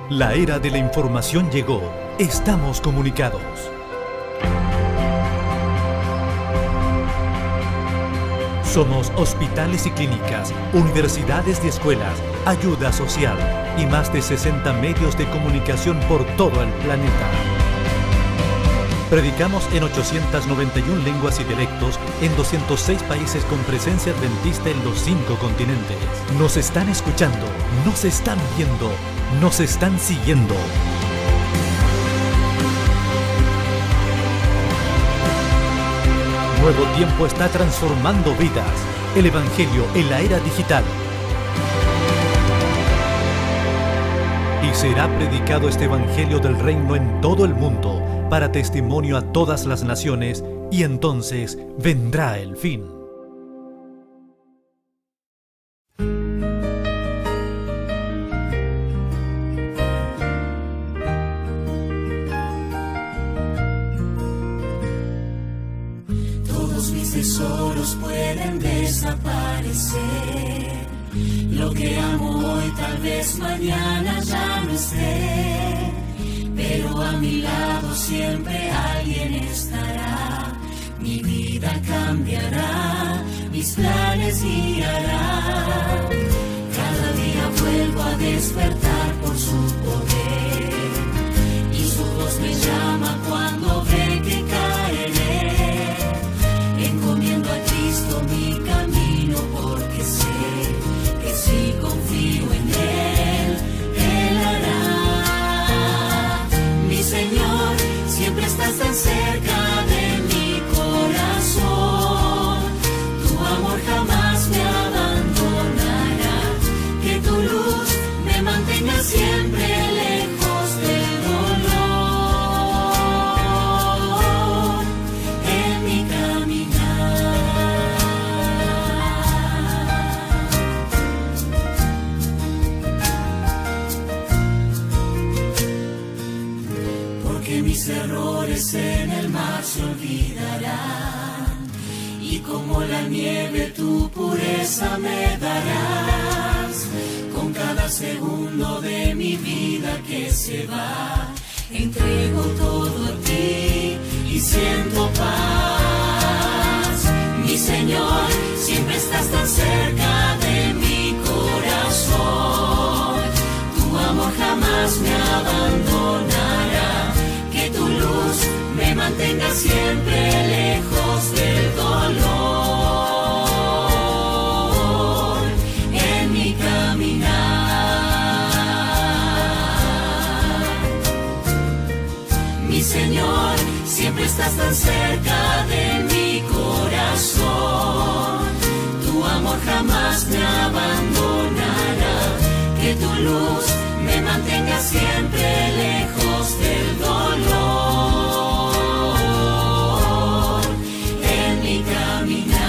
La era de la información llegó. Estamos comunicados. Somos hospitales y clínicas, universidades y escuelas, ayuda social y más de 60 medios de comunicación por todo el planeta. Predicamos en 891 lenguas y dialectos en 206 países con presencia adventista en los 5 continentes. Nos están escuchando, nos están viendo, nos están siguiendo. Nuevo Tiempo está transformando vidas. El Evangelio en la era digital. Y será predicado este Evangelio del Reino en todo el mundo para testimonio a todas las naciones, y entonces vendrá el fin. Todos mis tesoros pueden desaparecer. Lo que amo hoy tal vez mañana ya no esté. Pero a mi lado siempre alguien estará. Mi vida cambiará, mis planes guiará. Cada día vuelvo a despertar por su poder. Y su voz me llama cuando ve que caeré. Encomiendo a Cristo mi camino porque sé que si confío en Él, Él hará. Mi Señor, siempre estás tan cerca de mi corazón. Tu amor jamás me abandonará. Que tu luz me mantenga siempre lejos del dolor en mi caminar. Porque mis errores en el mar se olvidarán, y como la nieve tu pureza me darás. Con cada segundo de mi vida que se va, entrego todo a ti y siento paz. Mi Señor, siempre estás tan cerca de mi corazón. Tu amor jamás me abandonará. Que tu luz me mantenga siempre lejos del dolor en mi caminar. Mi Señor, siempre estás tan cerca de mi corazón. Tu amor jamás me abandonará. Que tu luz me mantenga siempre lejos del dolor en mi caminar.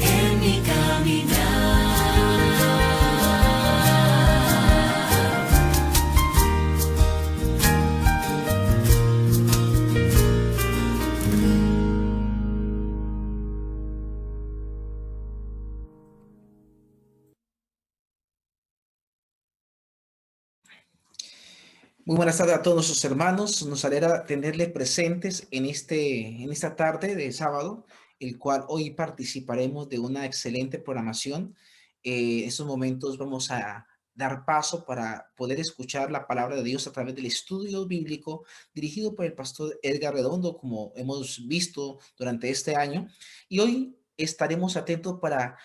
En mi caminar. Muy buenas tardes a todos nuestros hermanos. Nos alegra tenerles presentes en esta tarde de sábado, el cual hoy participaremos de una excelente programación. En estos momentos vamos a dar paso para poder escuchar la palabra de Dios a través del estudio bíblico dirigido por el pastor Edgar Redondo, como hemos visto durante este año. Y hoy estaremos atentos para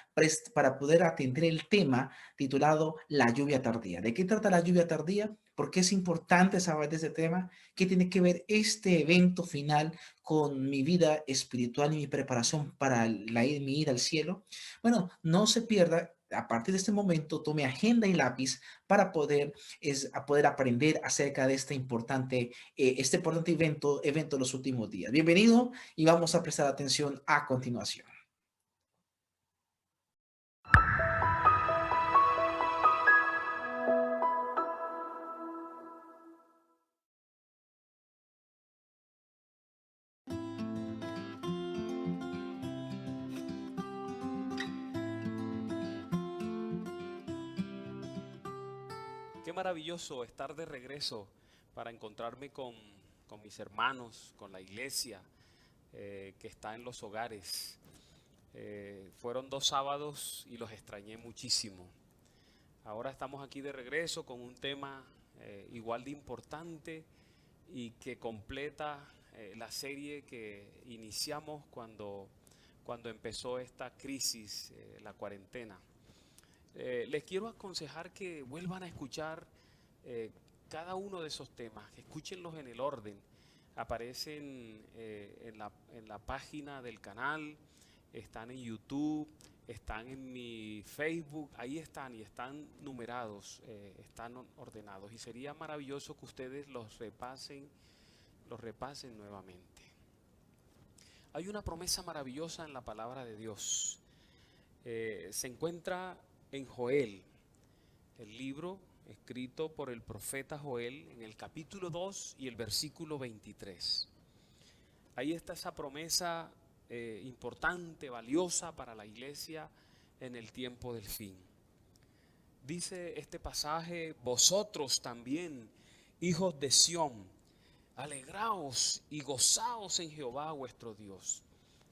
poder atender el tema titulado La lluvia tardía. ¿De qué trata la lluvia tardía? ¿Por qué es importante saber de ese tema? ¿Qué tiene que ver este evento final con mi vida espiritual y mi preparación para mi ida al cielo? Bueno, no se pierda. A partir de este momento, tome agenda y lápiz para poder aprender acerca de este importante evento de los últimos días. Bienvenido y vamos a prestar atención a continuación. qué maravilloso estar de regreso para encontrarme con mis hermanos, con la iglesia que está en los hogares. Fueron 2 sábados y los extrañé muchísimo. Ahora estamos aquí de regreso con un tema igual de importante y que completa la serie que iniciamos cuando empezó esta crisis, la cuarentena. Les quiero aconsejar que vuelvan a escuchar cada uno de esos temas, que escúchenlos en el orden. Aparecen en la página del canal, están en YouTube, están en mi Facebook, ahí están y están numerados, están ordenados. Y sería maravilloso que ustedes los repasen nuevamente. Hay una promesa maravillosa en la palabra de Dios. Se encuentra en Joel, el libro escrito por el profeta Joel, en el capítulo 2 y el versículo 23. Ahí está esa promesa importante, valiosa para la iglesia en el tiempo del fin. Dice este pasaje: vosotros también, hijos de Sión, alegraos y gozaos en Jehová vuestro Dios.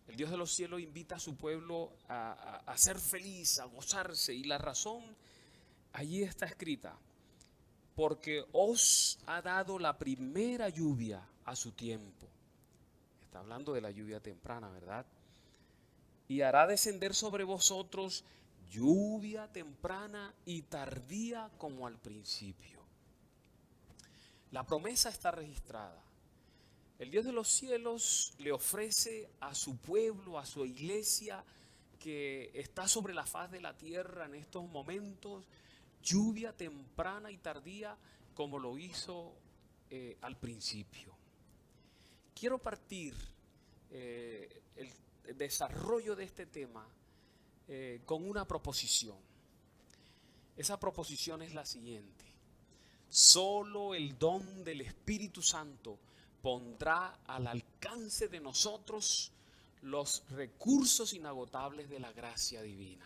El Dios de los cielos invita a su pueblo a ser feliz, a gozarse, y la razón allí está escrita: porque os ha dado la primera lluvia a su tiempo. Está hablando de la lluvia temprana, ¿verdad? Y hará descender sobre vosotros lluvia temprana y tardía como al principio. La promesa está registrada. El Dios de los cielos le ofrece a su pueblo, a su iglesia que está sobre la faz de la tierra en estos momentos, lluvia temprana y tardía como lo hizo al principio. Quiero partir el desarrollo de este tema con una proposición. Esa proposición es la siguiente: solo el don del Espíritu Santo pondrá al alcance de nosotros los recursos inagotables de la gracia divina.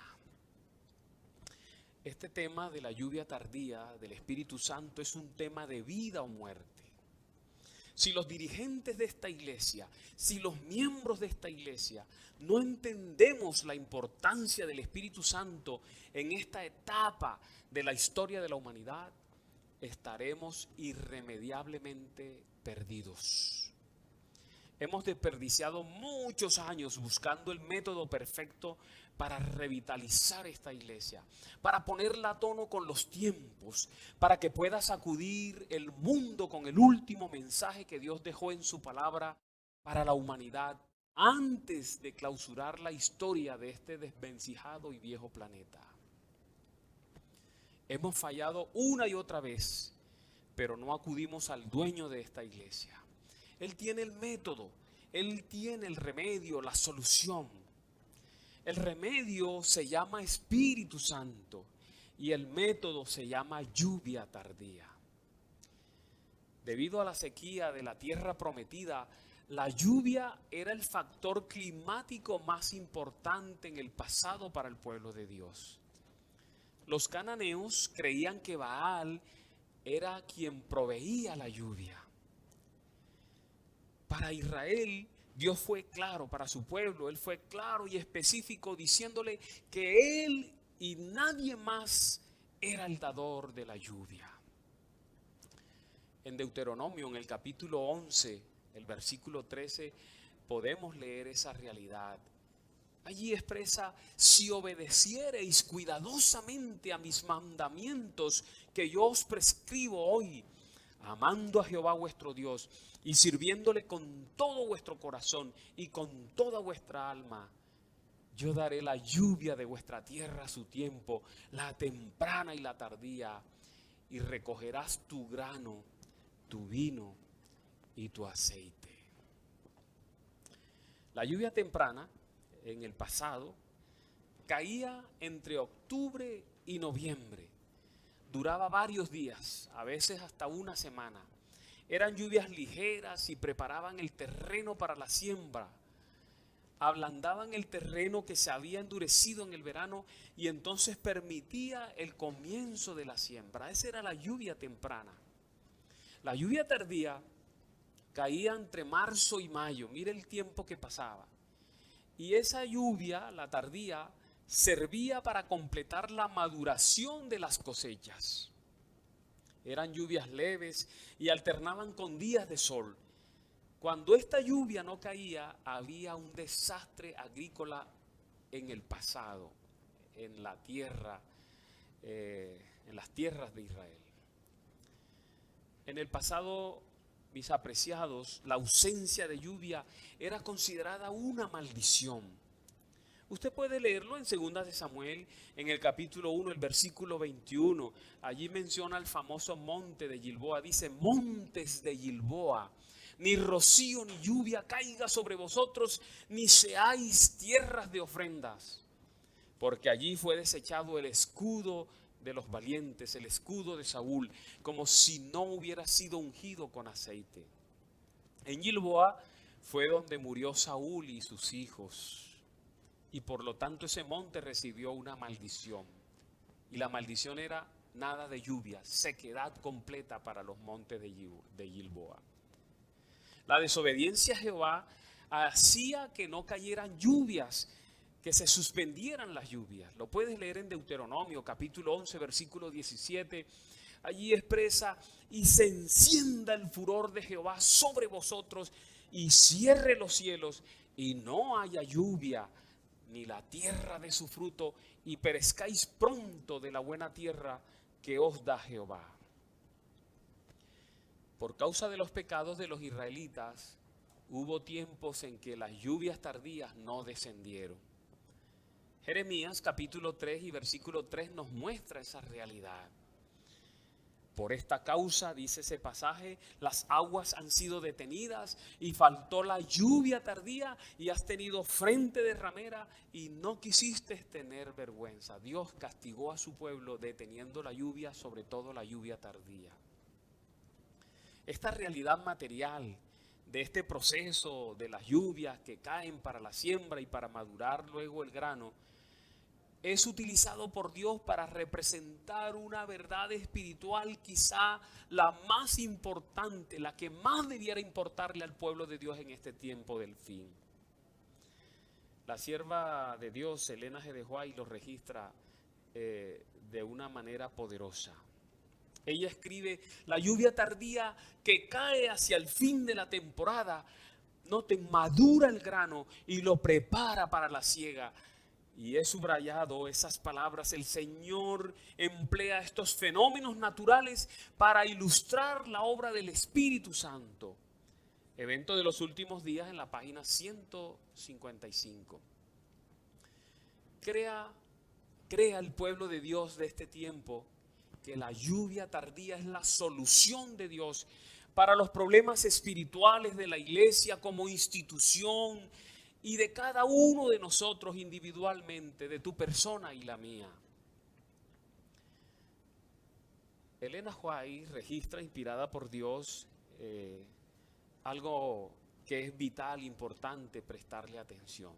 Este tema de la lluvia tardía del Espíritu Santo es un tema de vida o muerte. Si los dirigentes de esta iglesia, si los miembros de esta iglesia no entendemos la importancia del Espíritu Santo en esta etapa de la historia de la humanidad, estaremos irremediablemente perdidos. Hemos desperdiciado muchos años buscando el método perfecto para revitalizar esta iglesia, para ponerla a tono con los tiempos, para que pueda sacudir el mundo con el último mensaje que Dios dejó en su palabra para la humanidad antes de clausurar la historia de este desvencijado y viejo planeta. Hemos fallado una y otra vez, pero no acudimos al dueño de esta iglesia. Él tiene el método, Él tiene el remedio, la solución. El remedio se llama Espíritu Santo y el método se llama lluvia tardía. Debido a la sequía de la tierra prometida, la lluvia era el factor climático más importante en el pasado para el pueblo de Dios. Los cananeos creían que Baal era quien proveía la lluvia. Para Israel, Dios fue claro, para su pueblo, Él fue claro y específico diciéndole que Él y nadie más era el dador de la lluvia. En Deuteronomio, en el capítulo 11, el versículo 13, podemos leer esa realidad. Allí expresa: si obedeciereis cuidadosamente a mis mandamientos que yo os prescribo hoy, amando a Jehová vuestro Dios y sirviéndole con todo vuestro corazón y con toda vuestra alma, yo daré la lluvia de vuestra tierra a su tiempo, la temprana y la tardía, y recogerás tu grano, tu vino y tu aceite. La lluvia temprana en el pasado caía entre octubre y noviembre. Duraba varios días, a veces hasta una semana. Eran lluvias ligeras y preparaban el terreno para la siembra. ablandaban el terreno que se había endurecido en el verano y entonces permitía el comienzo de la siembra. Esa era la lluvia temprana. La lluvia tardía caía entre marzo y mayo. Mire el tiempo que pasaba. Y esa lluvia, la tardía, servía para completar la maduración de las cosechas. Eran lluvias leves y alternaban con días de sol. Cuando esta lluvia no caía, había un desastre agrícola en el pasado, en la tierra, en las tierras de Israel. En el pasado, mis apreciados, la ausencia de lluvia era considerada una maldición. Usted puede leerlo en 2 de Samuel, en el capítulo 1, el versículo 21. Allí menciona el famoso monte de Gilboa. Dice: montes de Gilboa, ni rocío ni lluvia caiga sobre vosotros, ni seáis tierras de ofrendas. Porque allí fue desechado el escudo de los valientes, el escudo de Saúl, como si no hubiera sido ungido con aceite. En Gilboa fue donde murió Saúl y sus hijos. Y por lo tanto ese monte recibió una maldición. Y la maldición era nada de lluvia, sequedad completa para los montes de Gilboa. La desobediencia a Jehová hacía que no cayeran lluvias, que se suspendieran las lluvias. Lo puedes leer en Deuteronomio, capítulo 11, versículo 17. Allí expresa: y se encienda el furor de Jehová sobre vosotros, y cierre los cielos, y no haya lluvia, ni la tierra de su fruto, y perezcáis pronto de la buena tierra que os da Jehová. Por causa de los pecados de los israelitas, hubo tiempos en que las lluvias tardías no descendieron. Jeremías capítulo 3 y versículo 3 nos muestra esa realidad. Por esta causa, dice ese pasaje, las aguas han sido detenidas y faltó la lluvia tardía, y has tenido frente de ramera y no quisiste tener vergüenza. Dios castigó a su pueblo deteniendo la lluvia, sobre todo la lluvia tardía. Esta realidad material de este proceso de las lluvias que caen para la siembra y para madurar luego el grano, es utilizado por Dios para representar una verdad espiritual, quizá la más importante, la que más debiera importarle al pueblo de Dios en este tiempo del fin. La sierva de Dios, Elena G. de White, lo registra de una manera poderosa. Ella escribe: la lluvia tardía que cae hacia el fin de la temporada, noten, madura el grano y lo prepara para la siega. Y he subrayado esas palabras. El Señor emplea estos fenómenos naturales para ilustrar la obra del Espíritu Santo. Evento de los últimos días, en la página 155. Crea el pueblo de Dios de este tiempo que la lluvia tardía es la solución de Dios para los problemas espirituales de la iglesia como institución y de cada uno de nosotros individualmente, de tu persona y la mía. Elena White registra, inspirada por Dios, algo que es vital, importante prestarle atención.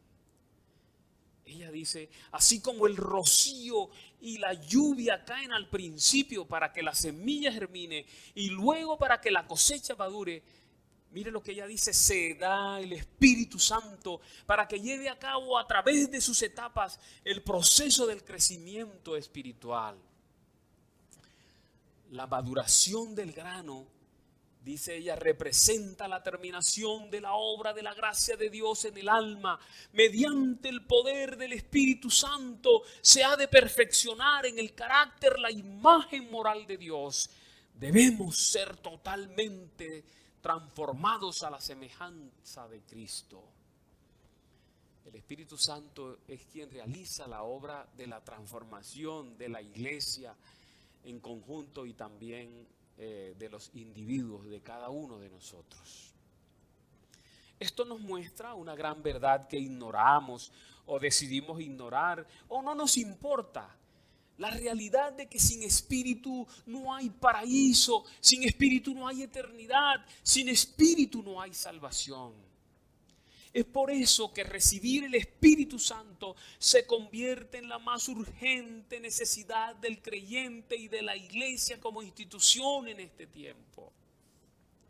Ella dice: así como el rocío y la lluvia caen al principio para que la semilla germine y luego para que la cosecha madure, mire lo que ella dice: se da el Espíritu Santo para que lleve a cabo a través de sus etapas el proceso del crecimiento espiritual. La maduración del grano, dice ella, representa la terminación de la obra de la gracia de Dios en el alma. Mediante el poder del Espíritu Santo se ha de perfeccionar en el carácter la imagen moral de Dios. Debemos ser totalmente transformados a la semejanza de Cristo. El Espíritu Santo es quien realiza la obra de la transformación de la iglesia en conjunto y también de los individuos, de cada uno de nosotros. Esto nos muestra una gran verdad que ignoramos o decidimos ignorar o no nos importa. La realidad de que sin espíritu no hay paraíso, sin espíritu no hay eternidad, sin espíritu no hay salvación. Es por eso que recibir el Espíritu Santo se convierte en la más urgente necesidad del creyente y de la iglesia como institución en este tiempo.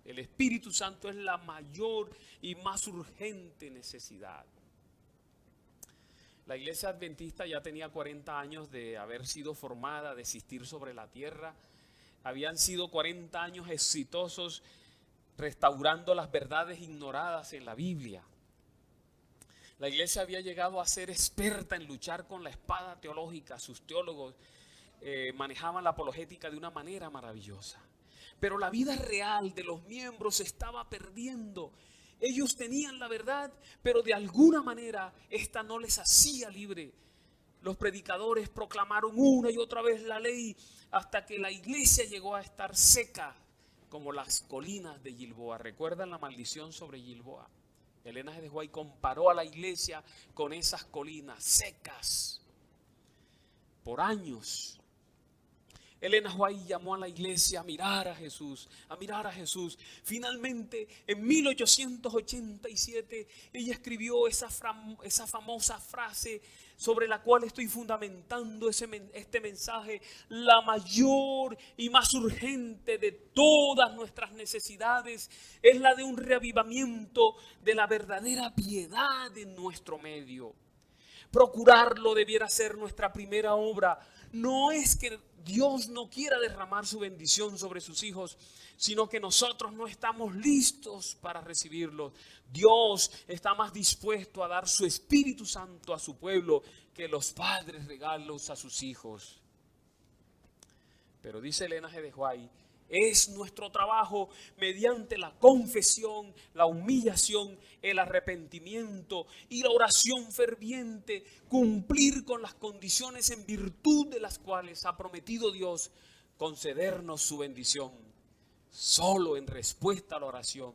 El Espíritu Santo es la mayor y más urgente necesidad. La iglesia adventista ya tenía 40 años de haber sido formada, de existir sobre la tierra. Habían sido 40 años exitosos restaurando las verdades ignoradas en la Biblia. La iglesia había llegado a ser experta en luchar con la espada teológica. Sus teólogos manejaban la apologética de una manera maravillosa. Pero la vida real de los miembros se estaba perdiendo. Ellos tenían la verdad, pero de alguna manera esta no les hacía libre. Los predicadores proclamaron una y otra vez la ley hasta que la iglesia llegó a estar seca como las colinas de Gilboa. ¿Recuerdan la maldición sobre Gilboa? Elena G. de White comparó a la iglesia con esas colinas secas por años. Elena White llamó a la iglesia a mirar a Jesús, a mirar a Jesús. Finalmente, en 1887, ella escribió esa famosa frase sobre la cual estoy fundamentando este mensaje. La mayor y más urgente de todas nuestras necesidades es la de un reavivamiento de la verdadera piedad en nuestro medio. Procurarlo debiera ser nuestra primera obra. No es que Dios no quiera derramar su bendición sobre sus hijos, sino que nosotros no estamos listos para recibirlo. Dios está más dispuesto a dar su Espíritu Santo a su pueblo que los padres regalos a sus hijos. Pero dice Elena G. de White, es nuestro trabajo mediante la confesión, la humillación, el arrepentimiento y la oración ferviente, cumplir con las condiciones en virtud de las cuales ha prometido Dios concedernos su bendición. Solo en respuesta a la oración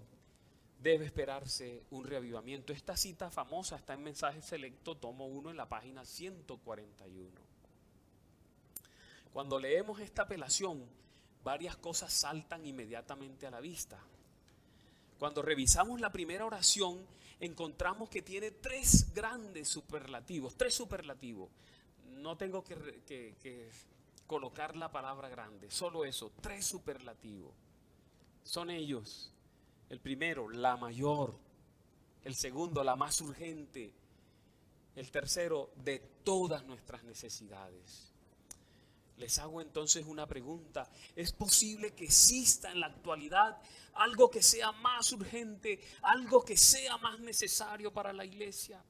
debe esperarse un reavivamiento. Esta cita famosa está en Mensaje Selecto, tomo 1, en la página 141. Cuando leemos esta apelación, varias cosas saltan inmediatamente a la vista. Cuando revisamos la primera oración, encontramos que tiene tres grandes superlativos, tres superlativos. No tengo que colocar la palabra grande, solo eso, tres superlativos. Son ellos: el primero, la mayor; el segundo, la más urgente; el tercero, de todas nuestras necesidades. Les hago entonces una pregunta: ¿es posible que exista en la actualidad algo que sea más urgente, algo que sea más necesario para la iglesia?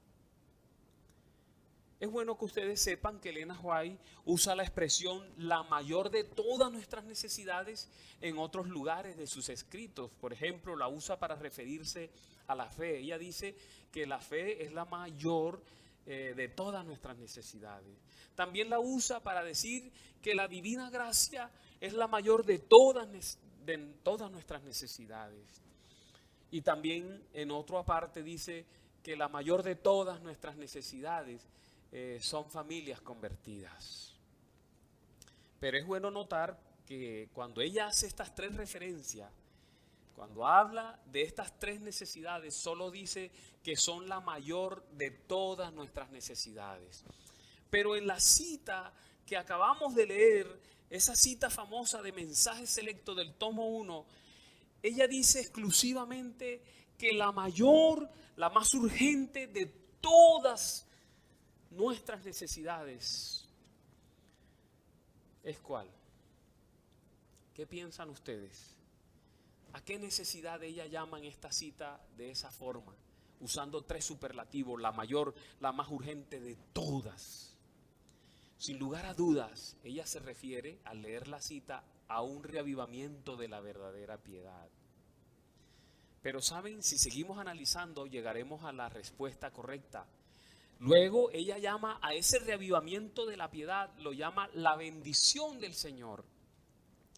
Es bueno que ustedes sepan que Elena White usa la expresión la mayor de todas nuestras necesidades en otros lugares de sus escritos. Por ejemplo, la usa para referirse a la fe. Ella dice que la fe es la mayor de todas nuestras necesidades. También la usa para decir que la divina gracia es la mayor de todas nuestras necesidades. Y también en otra parte dice que la mayor de todas nuestras necesidades son familias convertidas. Pero es bueno notar que cuando ella hace estas tres referencias, cuando habla de estas tres necesidades, solo dice que son la mayor de todas nuestras necesidades. Pero en la cita que acabamos de leer, esa cita famosa de Mensaje Selecto del tomo 1, ella dice exclusivamente que la mayor, la más urgente de todas nuestras necesidades es ¿cuál? ¿Qué piensan ustedes? ¿A qué necesidad ella llama en esta cita de esa forma? Usando tres superlativos: la mayor, la más urgente de todas. Sin lugar a dudas, ella se refiere, al leer la cita, a un reavivamiento de la verdadera piedad. Pero saben, si seguimos analizando, llegaremos a la respuesta correcta. Luego ella llama a ese reavivamiento de la piedad, lo llama la bendición del Señor.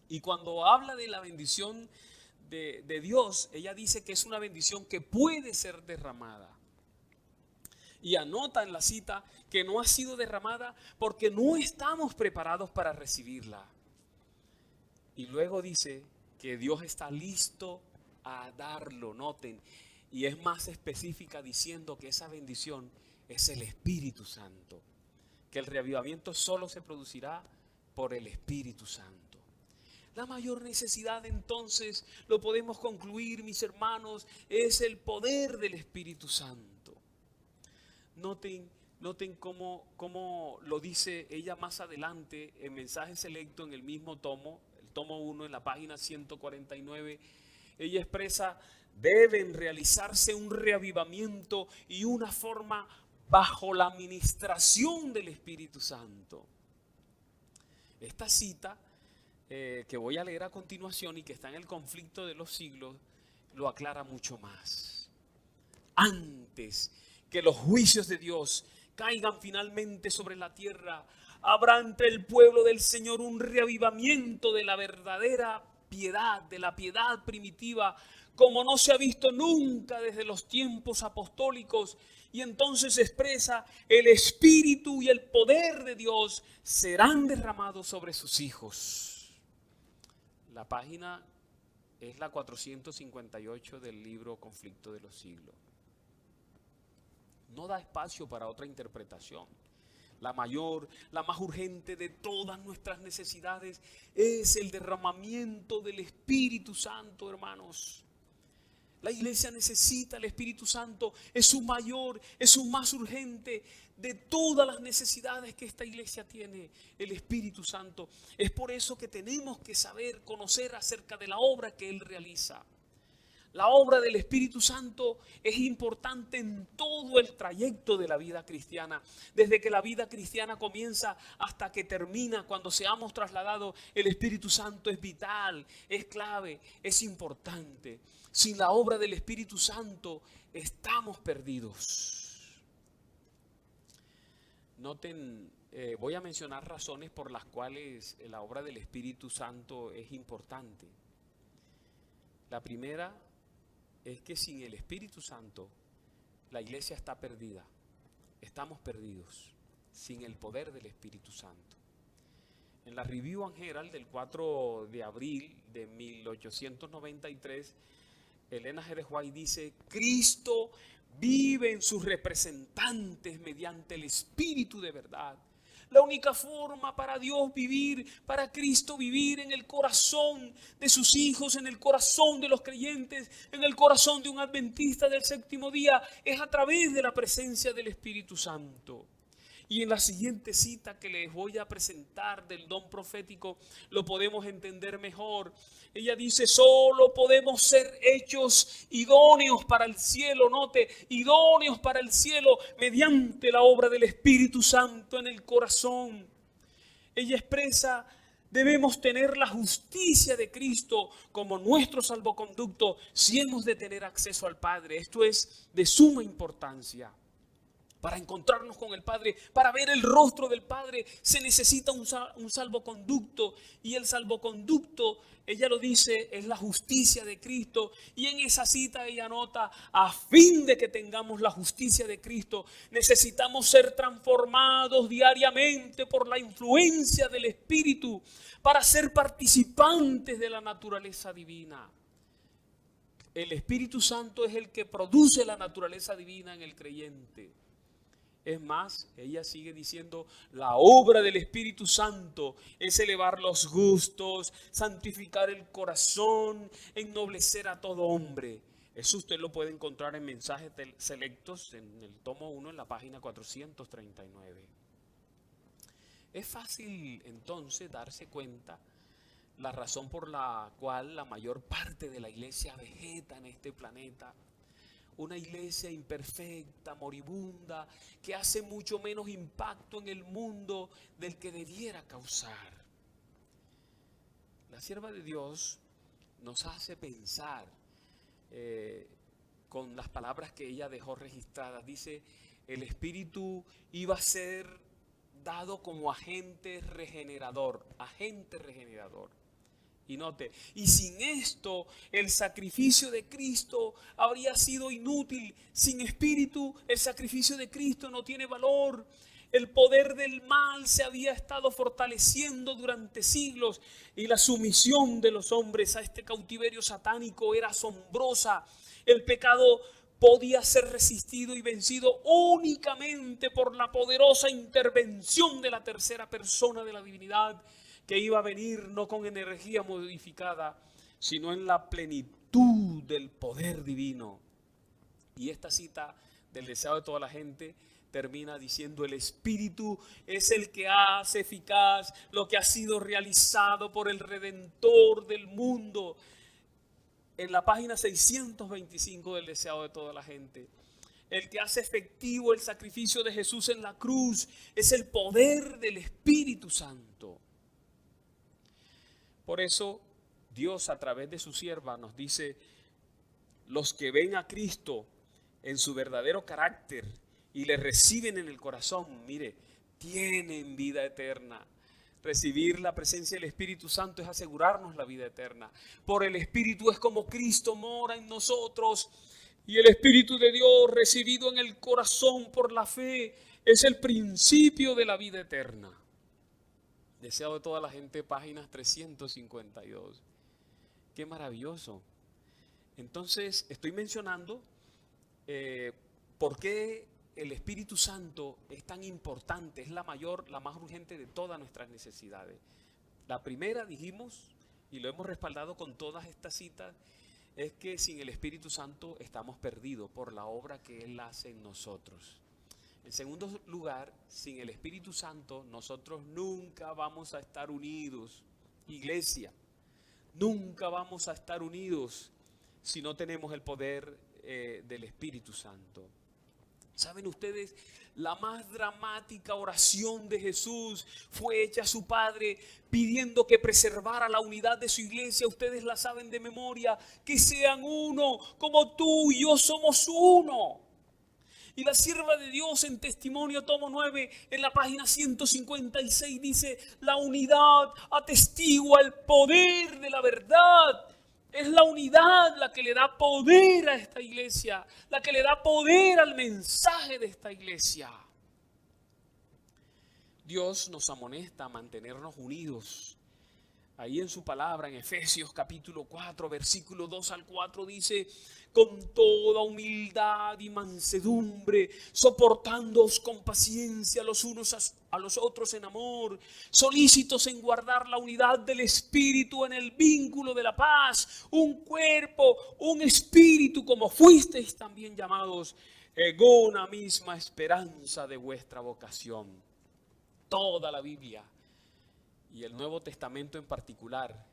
Y cuando habla de la bendición de Dios, ella dice que es una bendición que puede ser derramada. Y anota en la cita que no ha sido derramada porque no estamos preparados para recibirla. Y luego dice que Dios está listo a darlo, noten. Y es más específica diciendo que esa bendición es el Espíritu Santo. Que el reavivamiento solo se producirá por el Espíritu Santo. La mayor necesidad entonces, lo podemos concluir, mis hermanos, es el poder del Espíritu Santo. Noten cómo lo dice ella más adelante en Mensaje Selecto en el mismo tomo, el tomo 1 en la página 149. Ella expresa: deben realizarse un reavivamiento y una forma bajo la administración del Espíritu Santo. Esta cita que voy a leer a continuación y que está en el Conflicto de los Siglos lo aclara mucho más. Antes que los juicios de Dios caigan finalmente sobre la tierra, habrá entre el pueblo del Señor un reavivamiento de la verdadera piedad, de la piedad primitiva, como no se ha visto nunca desde los tiempos apostólicos. Y entonces expresa: el Espíritu y el poder de Dios serán derramados sobre sus hijos. La página es la 458 del libro Conflicto de los Siglos. No da espacio para otra interpretación. La mayor, la más urgente de todas nuestras necesidades es el derramamiento del Espíritu Santo, hermanos. La iglesia necesita el Espíritu Santo, es su mayor, es su más urgente de todas las necesidades que esta iglesia tiene, el Espíritu Santo. Es por eso que tenemos que saber, conocer acerca de la obra que Él realiza. La obra del Espíritu Santo es importante en todo el trayecto de la vida cristiana. Desde que la vida cristiana comienza hasta que termina, cuando seamos trasladados, el Espíritu Santo es vital, es clave, es importante. Sin la obra del Espíritu Santo estamos perdidos. Noten, voy a mencionar razones por las cuales la obra del Espíritu Santo es importante. La primera es que sin el Espíritu Santo la iglesia está perdida. Estamos perdidos sin el poder del Espíritu Santo. En la Review and Herald del 4 de abril de 1893, Elena G. de White dice: Cristo vive en sus representantes mediante el Espíritu de verdad. La única forma para Dios vivir, para Cristo vivir en el corazón de sus hijos, en el corazón de los creyentes, en el corazón de un adventista del séptimo día, es a través de la presencia del Espíritu Santo. Y en la siguiente cita que les voy a presentar del don profético lo podemos entender mejor. Ella dice: solo podemos ser hechos idóneos para el cielo, note, idóneos para el cielo mediante la obra del Espíritu Santo en el corazón. Ella expresa: debemos tener la justicia de Cristo como nuestro salvoconducto si hemos de tener acceso al Padre. Esto es de suma importancia. Para encontrarnos con el Padre, para ver el rostro del Padre, se necesita un salvoconducto. Y el salvoconducto, ella lo dice, es la justicia de Cristo. Y en esa cita ella anota: a fin de que tengamos la justicia de Cristo, necesitamos ser transformados diariamente por la influencia del Espíritu para ser participantes de la naturaleza divina. El Espíritu Santo es el que produce la naturaleza divina en el creyente. Es más, ella sigue diciendo: la obra del Espíritu Santo es elevar los gustos, santificar el corazón, ennoblecer a todo hombre. Eso usted lo puede encontrar en Mensajes Selectos, en el tomo 1, en la página 439. Es fácil entonces darse cuenta la razón por la cual la mayor parte de la iglesia vegeta en este planeta. Una iglesia imperfecta, moribunda, que hace mucho menos impacto en el mundo del que debiera causar. La sierva de Dios nos hace pensar con las palabras que ella dejó registradas. Dice: el Espíritu iba a ser dado como agente regenerador. Agente regenerador. Y note, y sin esto el sacrificio de Cristo habría sido inútil. Sin Espíritu el sacrificio de Cristo no tiene valor. El poder del mal se había estado fortaleciendo durante siglos y la sumisión de los hombres a este cautiverio satánico era asombrosa. El pecado podía ser resistido y vencido únicamente por la poderosa intervención de la tercera persona de la divinidad, que iba a venir no con energía modificada, sino en la plenitud del poder divino. Y esta cita del deseo de toda la gente termina diciendo: el Espíritu es el que hace eficaz lo que ha sido realizado por el Redentor del mundo. En la página 625 del deseado de toda la gente, el que hace efectivo el sacrificio de Jesús en la cruz es el poder del Espíritu Santo. Por eso Dios, a través de su sierva, nos dice: los que ven a Cristo en su verdadero carácter y le reciben en el corazón, mire, tienen vida eterna. Recibir la presencia del Espíritu Santo es asegurarnos la vida eterna. Por el Espíritu es como Cristo mora en nosotros, y el Espíritu de Dios recibido en el corazón por la fe es el principio de la vida eterna. Deseado de toda la gente, páginas 352. Qué maravilloso. Entonces, estoy mencionando por qué el Espíritu Santo es tan importante, es la más urgente de todas nuestras necesidades. La primera, dijimos, y lo hemos respaldado con todas estas citas, es que sin el Espíritu Santo estamos perdidos por la obra que Él hace en nosotros. En segundo lugar, sin el Espíritu Santo nosotros nunca vamos a estar unidos. Iglesia, nunca vamos a estar unidos si no tenemos el poder del Espíritu Santo. ¿Saben ustedes? La más dramática oración de Jesús fue hecha a su Padre pidiendo que preservara la unidad de su iglesia. Ustedes la saben de memoria, que sean uno como tú y yo somos uno. Y la sierva de Dios en Testimonio, tomo 9, en la página 156 dice: la unidad atestigua el poder de la verdad. Es la unidad la que le da poder a esta iglesia, la que le da poder al mensaje de esta iglesia. Dios nos amonesta a mantenernos unidos. Ahí en su palabra, en Efesios capítulo 4, versículo 2 al 4 dice: con toda humildad y mansedumbre, soportándoos con paciencia los unos a los otros en amor, solícitos en guardar la unidad del Espíritu en el vínculo de la paz, un cuerpo, un espíritu, como fuisteis también llamados, en una misma esperanza de vuestra vocación. Toda la Biblia y el Nuevo Testamento en particular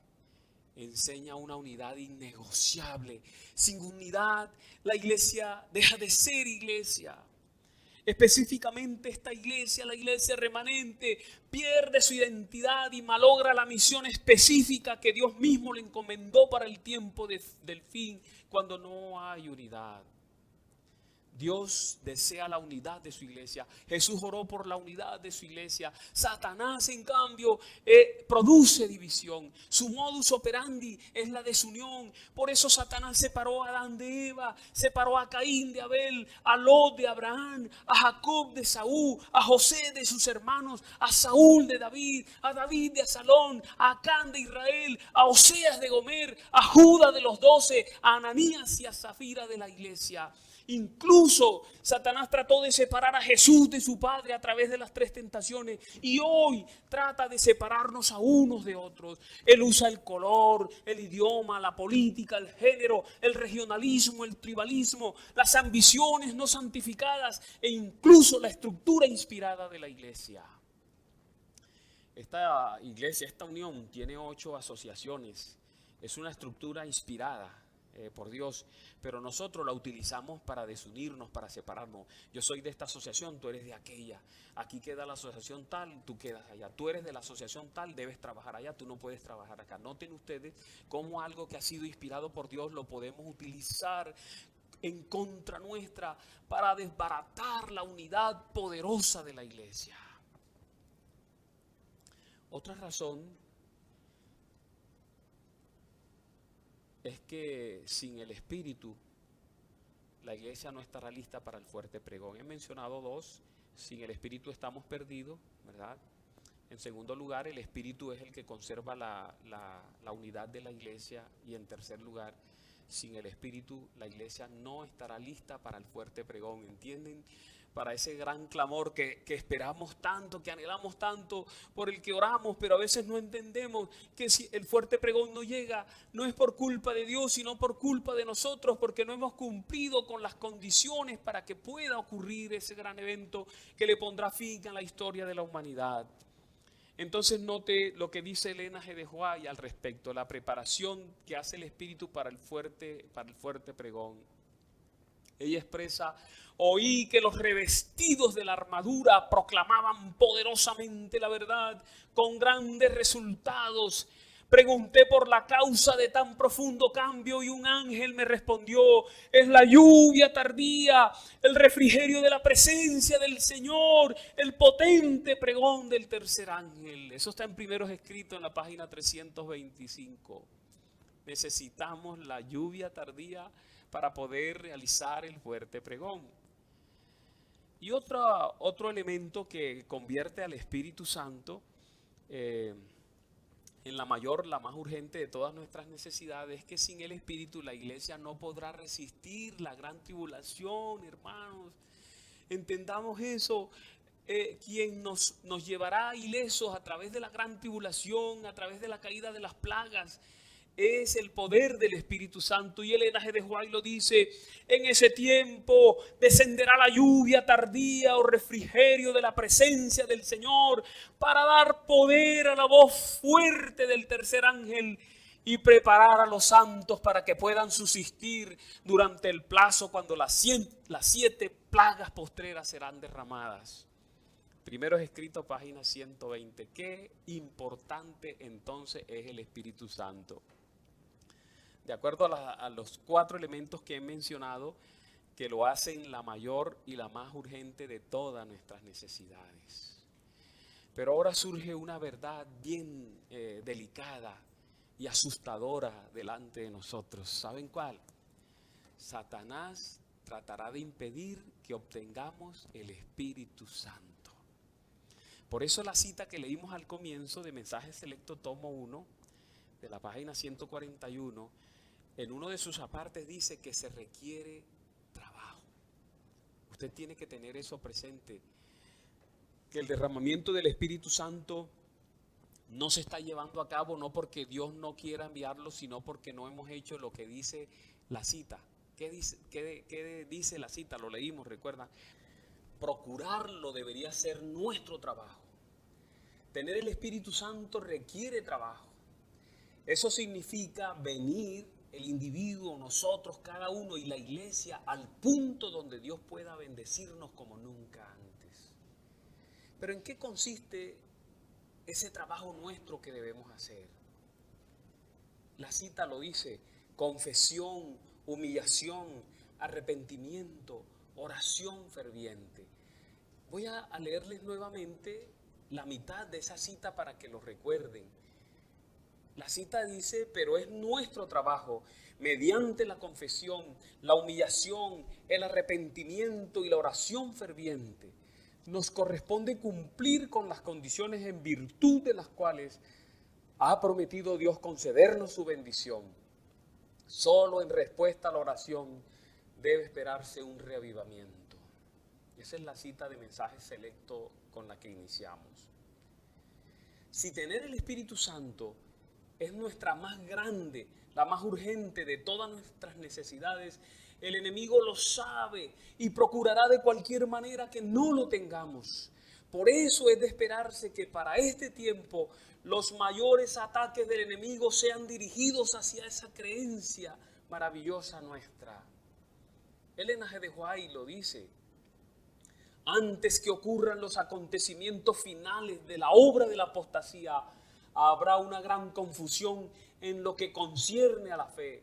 enseña una unidad innegociable. Sin unidad la iglesia deja de ser iglesia. Específicamente esta iglesia, la iglesia remanente, pierde su identidad y malogra la misión específica que Dios mismo le encomendó para el tiempo del fin, cuando no hay unidad. Dios desea la unidad de su iglesia. Jesús oró por la unidad de su iglesia. Satanás, en cambio, produce división. Su modus operandi es la desunión. Por eso Satanás separó a Adán de Eva, separó a Caín de Abel, a Lot de Abraham, a Jacob de Saúl, a José de sus hermanos, a Saúl de David, a David de Absalón, a Acán de Israel, a Oseas de Gomer, a Judas de los 12, a Ananías y a Zafira de la iglesia. Incluso Satanás trató de separar a Jesús de su Padre a través de las 3 tentaciones, y hoy trata de separarnos a unos de otros. Él usa el color, el idioma, la política, el género, el regionalismo, el tribalismo, las ambiciones no santificadas e incluso la estructura inspirada de la iglesia. Esta iglesia, esta unión, tiene 8 asociaciones. Es una estructura inspirada por Dios, pero nosotros la utilizamos para desunirnos, para separarnos. Yo soy de esta asociación, tú eres de aquella. Aquí queda la asociación tal, tú quedas allá. Tú eres de la asociación tal, debes trabajar allá, tú no puedes trabajar acá. Noten ustedes cómo algo que ha sido inspirado por Dios lo podemos utilizar en contra nuestra para desbaratar la unidad poderosa de la iglesia. Otra razón es que sin el Espíritu la iglesia no estará lista para el fuerte pregón. He mencionado 2. Sin el Espíritu estamos perdidos, ¿verdad? En segundo lugar, el Espíritu es el que conserva la unidad de la iglesia. Y en tercer lugar, Sin el Espíritu, la iglesia no estará lista para el fuerte pregón, ¿entienden? Para ese gran clamor que esperamos tanto, que anhelamos tanto, por el que oramos, pero a veces no entendemos que si el fuerte pregón no llega, no es por culpa de Dios, sino por culpa de nosotros, porque no hemos cumplido con las condiciones para que pueda ocurrir ese gran evento que le pondrá fin a la historia de la humanidad. Entonces note lo que dice Elena G. de White al respecto, la preparación que hace el Espíritu para el fuerte pregón. Ella expresa: oí que los revestidos de la armadura proclamaban poderosamente la verdad con grandes resultados. Pregunté por la causa de tan profundo cambio y un ángel me respondió: es la lluvia tardía, el refrigerio de la presencia del Señor, el potente pregón del tercer ángel. Eso está en Primeros Escritos en la página 325. Necesitamos la lluvia tardía para poder realizar el fuerte pregón. Y otro elemento que convierte al Espíritu Santo en la más urgente de todas nuestras necesidades, es que sin el Espíritu la iglesia no podrá resistir la gran tribulación, hermanos. Entendamos eso. Quien nos llevará ilesos a través de la gran tribulación, a través de la caída de las plagas, es el poder del Espíritu Santo. Y Elena G. de White lo dice: en ese tiempo descenderá la lluvia tardía o refrigerio de la presencia del Señor para dar poder a la voz fuerte del tercer ángel y preparar a los santos para que puedan subsistir durante el plazo cuando las 7 plagas postreras serán derramadas. Primeros Escritos, página 120. Qué importante entonces es el Espíritu Santo. De acuerdo a los 4 elementos que he mencionado, que lo hacen la mayor y la más urgente de todas nuestras necesidades. Pero ahora surge una verdad bien delicada y asustadora delante de nosotros. ¿Saben cuál? Satanás tratará de impedir que obtengamos el Espíritu Santo. Por eso la cita que leímos al comienzo de Mensaje Selecto, tomo 1, de la página 141, en uno de sus apartes dice que se requiere trabajo. Usted tiene que tener eso presente, que el derramamiento del Espíritu Santo no se está llevando a cabo no porque Dios no quiera enviarlo, sino porque no hemos hecho lo que dice la cita. ¿Qué dice la cita? Lo leímos, recuerdan. Procurarlo debería ser nuestro trabajo. Tener el Espíritu Santo requiere trabajo. Eso significa venir el individuo, nosotros, cada uno y la iglesia al punto donde Dios pueda bendecirnos como nunca antes. Pero ¿en qué consiste ese trabajo nuestro que debemos hacer? La cita lo dice: confesión, humillación, arrepentimiento, oración ferviente. Voy a leerles nuevamente la mitad de esa cita para que lo recuerden. La cita dice: pero es nuestro trabajo, mediante la confesión, la humillación, el arrepentimiento y la oración ferviente, nos corresponde cumplir con las condiciones en virtud de las cuales ha prometido Dios concedernos su bendición. Solo en respuesta a la oración debe esperarse un reavivamiento. Esa es la cita de Mensaje Selecto con la que iniciamos. Si tener el Espíritu Santo es nuestra más grande, la más urgente de todas nuestras necesidades, el enemigo lo sabe y procurará de cualquier manera que no lo tengamos. Por eso es de esperarse que para este tiempo los mayores ataques del enemigo sean dirigidos hacia esa creencia maravillosa nuestra. Elena G. de White lo dice: antes que ocurran los acontecimientos finales de la obra de la apostasía, habrá una gran confusión en lo que concierne a la fe.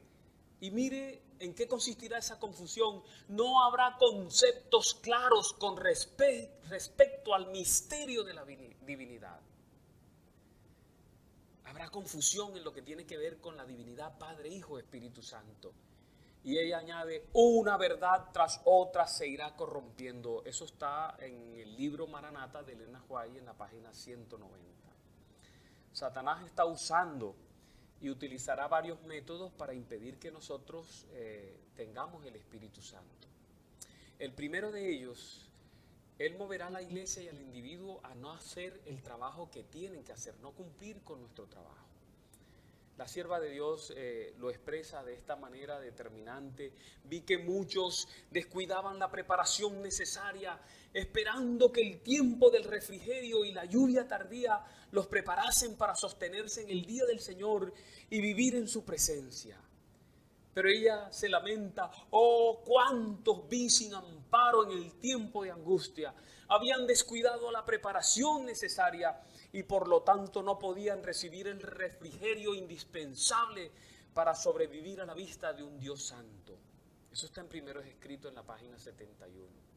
Y mire en qué consistirá esa confusión. No habrá conceptos claros con respecto al misterio de la divinidad. Habrá confusión en lo que tiene que ver con la divinidad Padre, Hijo, Espíritu Santo. Y ella añade: una verdad tras otra se irá corrompiendo. Eso está en el libro Maranata de Elena White en la página 190. Satanás está usando y utilizará varios métodos para impedir que nosotros tengamos el Espíritu Santo. El primero de ellos, Él moverá a la iglesia y al individuo a no hacer el trabajo que tienen que hacer, no cumplir con nuestro trabajo. La sierva de Dios lo expresa de esta manera determinante. Vi que muchos descuidaban la preparación necesaria, esperando que el tiempo del refrigerio y la lluvia tardía los preparasen para sostenerse en el día del Señor y vivir en su presencia. Pero ella se lamenta: oh, cuántos vi sin amparo en el tiempo de angustia. Habían descuidado la preparación necesaria y por lo tanto no podían recibir el refrigerio indispensable para sobrevivir a la vista de un Dios santo. Eso está en Primeros Escritos en la página 71.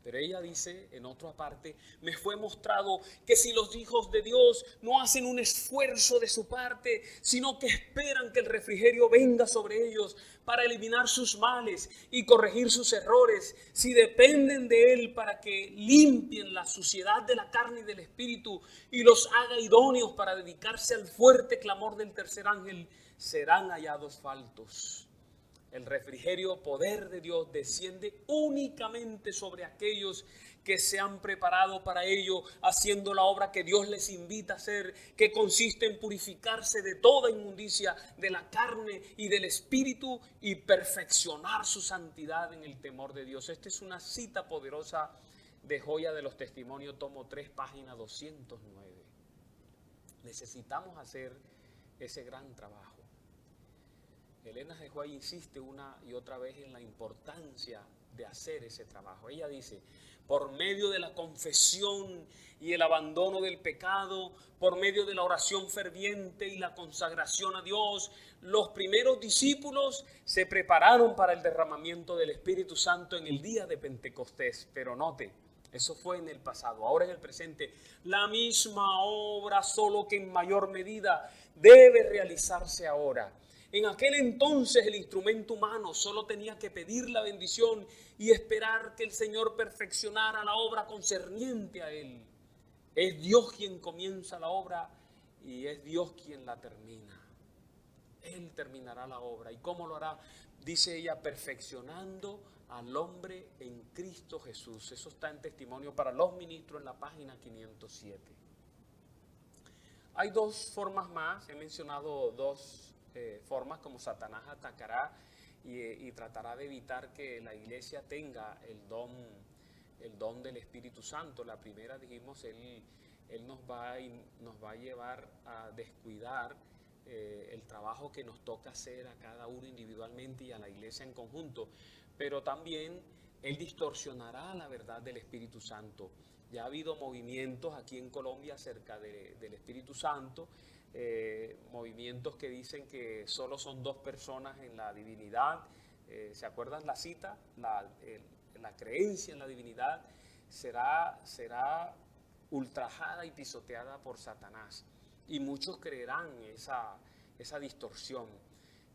Pero ella dice en otra parte: me fue mostrado que si los hijos de Dios no hacen un esfuerzo de su parte, sino que esperan que el refrigerio venga sobre ellos para eliminar sus males y corregir sus errores, si dependen de Él para que limpien la suciedad de la carne y del espíritu y los haga idóneos para dedicarse al fuerte clamor del tercer ángel, serán hallados faltos. El refrigerio, poder de Dios, desciende únicamente sobre aquellos que se han preparado para ello, haciendo la obra que Dios les invita a hacer, que consiste en purificarse de toda inmundicia de la carne y del espíritu y perfeccionar su santidad en el temor de Dios. Esta es una cita poderosa de Joya de los Testimonios, tomo 3, página 209. Necesitamos hacer ese gran trabajo. Elena G. White insiste una y otra vez en la importancia de hacer ese trabajo. Ella dice: por medio de la confesión y el abandono del pecado, por medio de la oración ferviente y la consagración a Dios, los primeros discípulos se prepararon para el derramamiento del Espíritu Santo en el día de Pentecostés. Pero note, eso fue en el pasado. Ahora en el presente, la misma obra, solo que en mayor medida, debe realizarse ahora. En aquel entonces el instrumento humano solo tenía que pedir la bendición y esperar que el Señor perfeccionara la obra concerniente a Él. Es Dios quien comienza la obra y es Dios quien la termina. Él terminará la obra. ¿Y cómo lo hará? Dice ella: perfeccionando al hombre en Cristo Jesús. Eso está en Testimonio para los Ministros en la página 507. Hay dos formas más. He mencionado dos formas como Satanás atacará y tratará de evitar que la iglesia tenga el don del Espíritu Santo. La primera, dijimos, él nos va a llevar a descuidar el trabajo que nos toca hacer a cada uno individualmente y a la iglesia en conjunto, pero también él distorsionará la verdad del Espíritu Santo. Ya ha habido movimientos aquí en Colombia acerca del Espíritu Santo, movimientos que dicen que solo son dos personas en la divinidad. ¿Se acuerdan la cita? La creencia en la divinidad será ultrajada y pisoteada por Satanás. Y muchos creerán esa distorsión.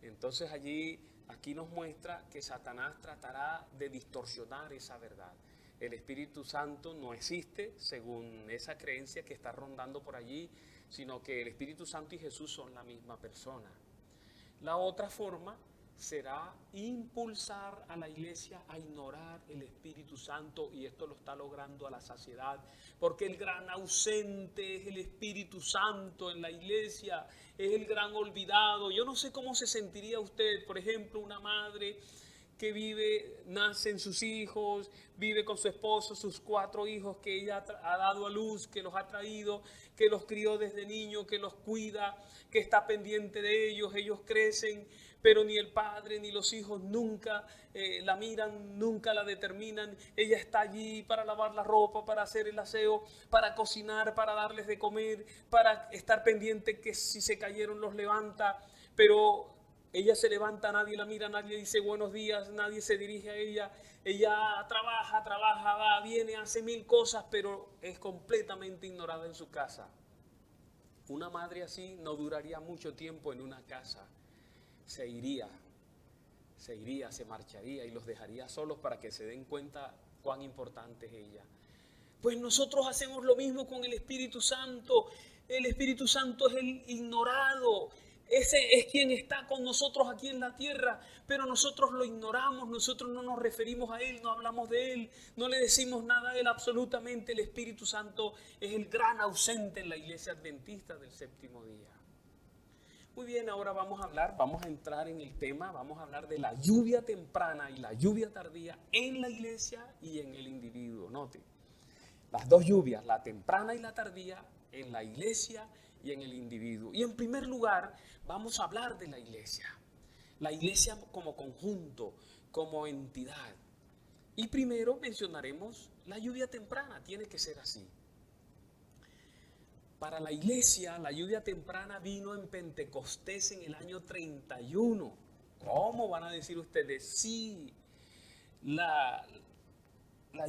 Entonces aquí nos muestra que Satanás tratará de distorsionar esa verdad. El Espíritu Santo no existe según esa creencia que está rondando por allí, sino que el Espíritu Santo y Jesús son la misma persona. La otra forma será impulsar a la iglesia a ignorar el Espíritu Santo, y esto lo está logrando a la saciedad, porque el gran ausente es el Espíritu Santo en la iglesia, es el gran olvidado. Yo no sé cómo se sentiría usted, por ejemplo, una madre que nacen sus hijos, vive con su esposo, sus 4 hijos que ella ha dado a luz, que los ha traído, que los crió desde niño, que los cuida, que está pendiente de ellos crecen, pero ni el padre ni los hijos nunca la miran, nunca la determinan. Ella está allí para lavar la ropa, para hacer el aseo, para cocinar, para darles de comer, para estar pendiente que si se cayeron los levanta, pero ella se levanta, nadie la mira, nadie dice buenos días, nadie se dirige a ella. Ella trabaja, va, viene, hace 1000 cosas, pero es completamente ignorada en su casa. Una madre así no duraría mucho tiempo en una casa. Se iría, se marcharía y los dejaría solos para que se den cuenta cuán importante es ella. Pues nosotros hacemos lo mismo con el Espíritu Santo. El Espíritu Santo es el ignorado. Ese es quien está con nosotros aquí en la tierra, pero nosotros lo ignoramos, nosotros no nos referimos a Él, no hablamos de Él, no le decimos nada a Él absolutamente. El Espíritu Santo es el gran ausente en la iglesia adventista del séptimo día. Muy bien, ahora vamos a entrar en el tema, vamos a hablar de la lluvia temprana y la lluvia tardía en la iglesia y en el individuo. Note, las dos lluvias, la temprana y la tardía, en la iglesia y en el individuo. Y en primer lugar, vamos a hablar de la iglesia como conjunto, como entidad. Y primero mencionaremos la lluvia temprana, tiene que ser así. Para la iglesia, la lluvia temprana vino en Pentecostés en el año 31. ¿Cómo van a decir ustedes? Sí, la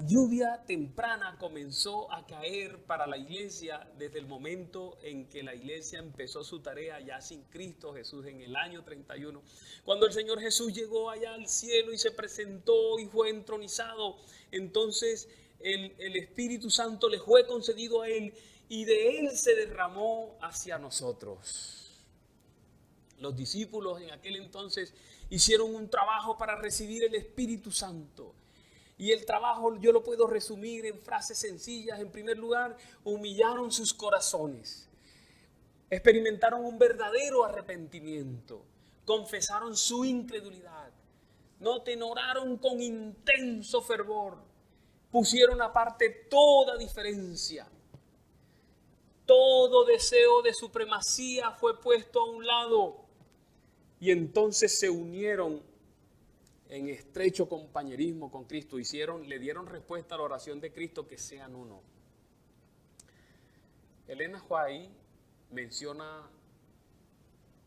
lluvia temprana comenzó a caer para la iglesia desde el momento en que la iglesia empezó su tarea ya sin Cristo Jesús en el año 31. Cuando el Señor Jesús llegó allá al cielo y se presentó y fue entronizado, entonces el Espíritu Santo le fue concedido a Él y de Él se derramó hacia nosotros. Los discípulos en aquel entonces hicieron un trabajo para recibir el Espíritu Santo. Y el trabajo yo lo puedo resumir en frases sencillas. En primer lugar, humillaron sus corazones. Experimentaron un verdadero arrepentimiento. Confesaron su incredulidad. Noten, oraron con intenso fervor. Pusieron aparte toda diferencia. Todo deseo de supremacía fue puesto a un lado. Y entonces se unieron en estrecho compañerismo con Cristo, le dieron respuesta a la oración de Cristo, que sean uno. Elena White menciona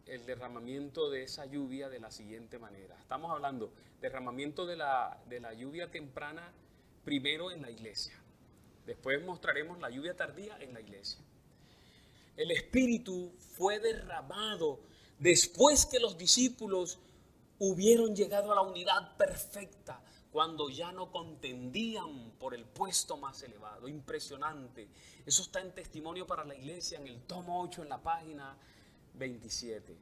el derramamiento de esa lluvia de la siguiente manera. Estamos hablando derramamiento de la lluvia temprana primero en la iglesia. Después mostraremos la lluvia tardía en la iglesia. El Espíritu fue derramado después que los discípulos hubieron llegado a la unidad perfecta, cuando ya no contendían por el puesto más elevado. Impresionante. Eso está en Testimonio para la Iglesia, en el tomo 8, en la página 27.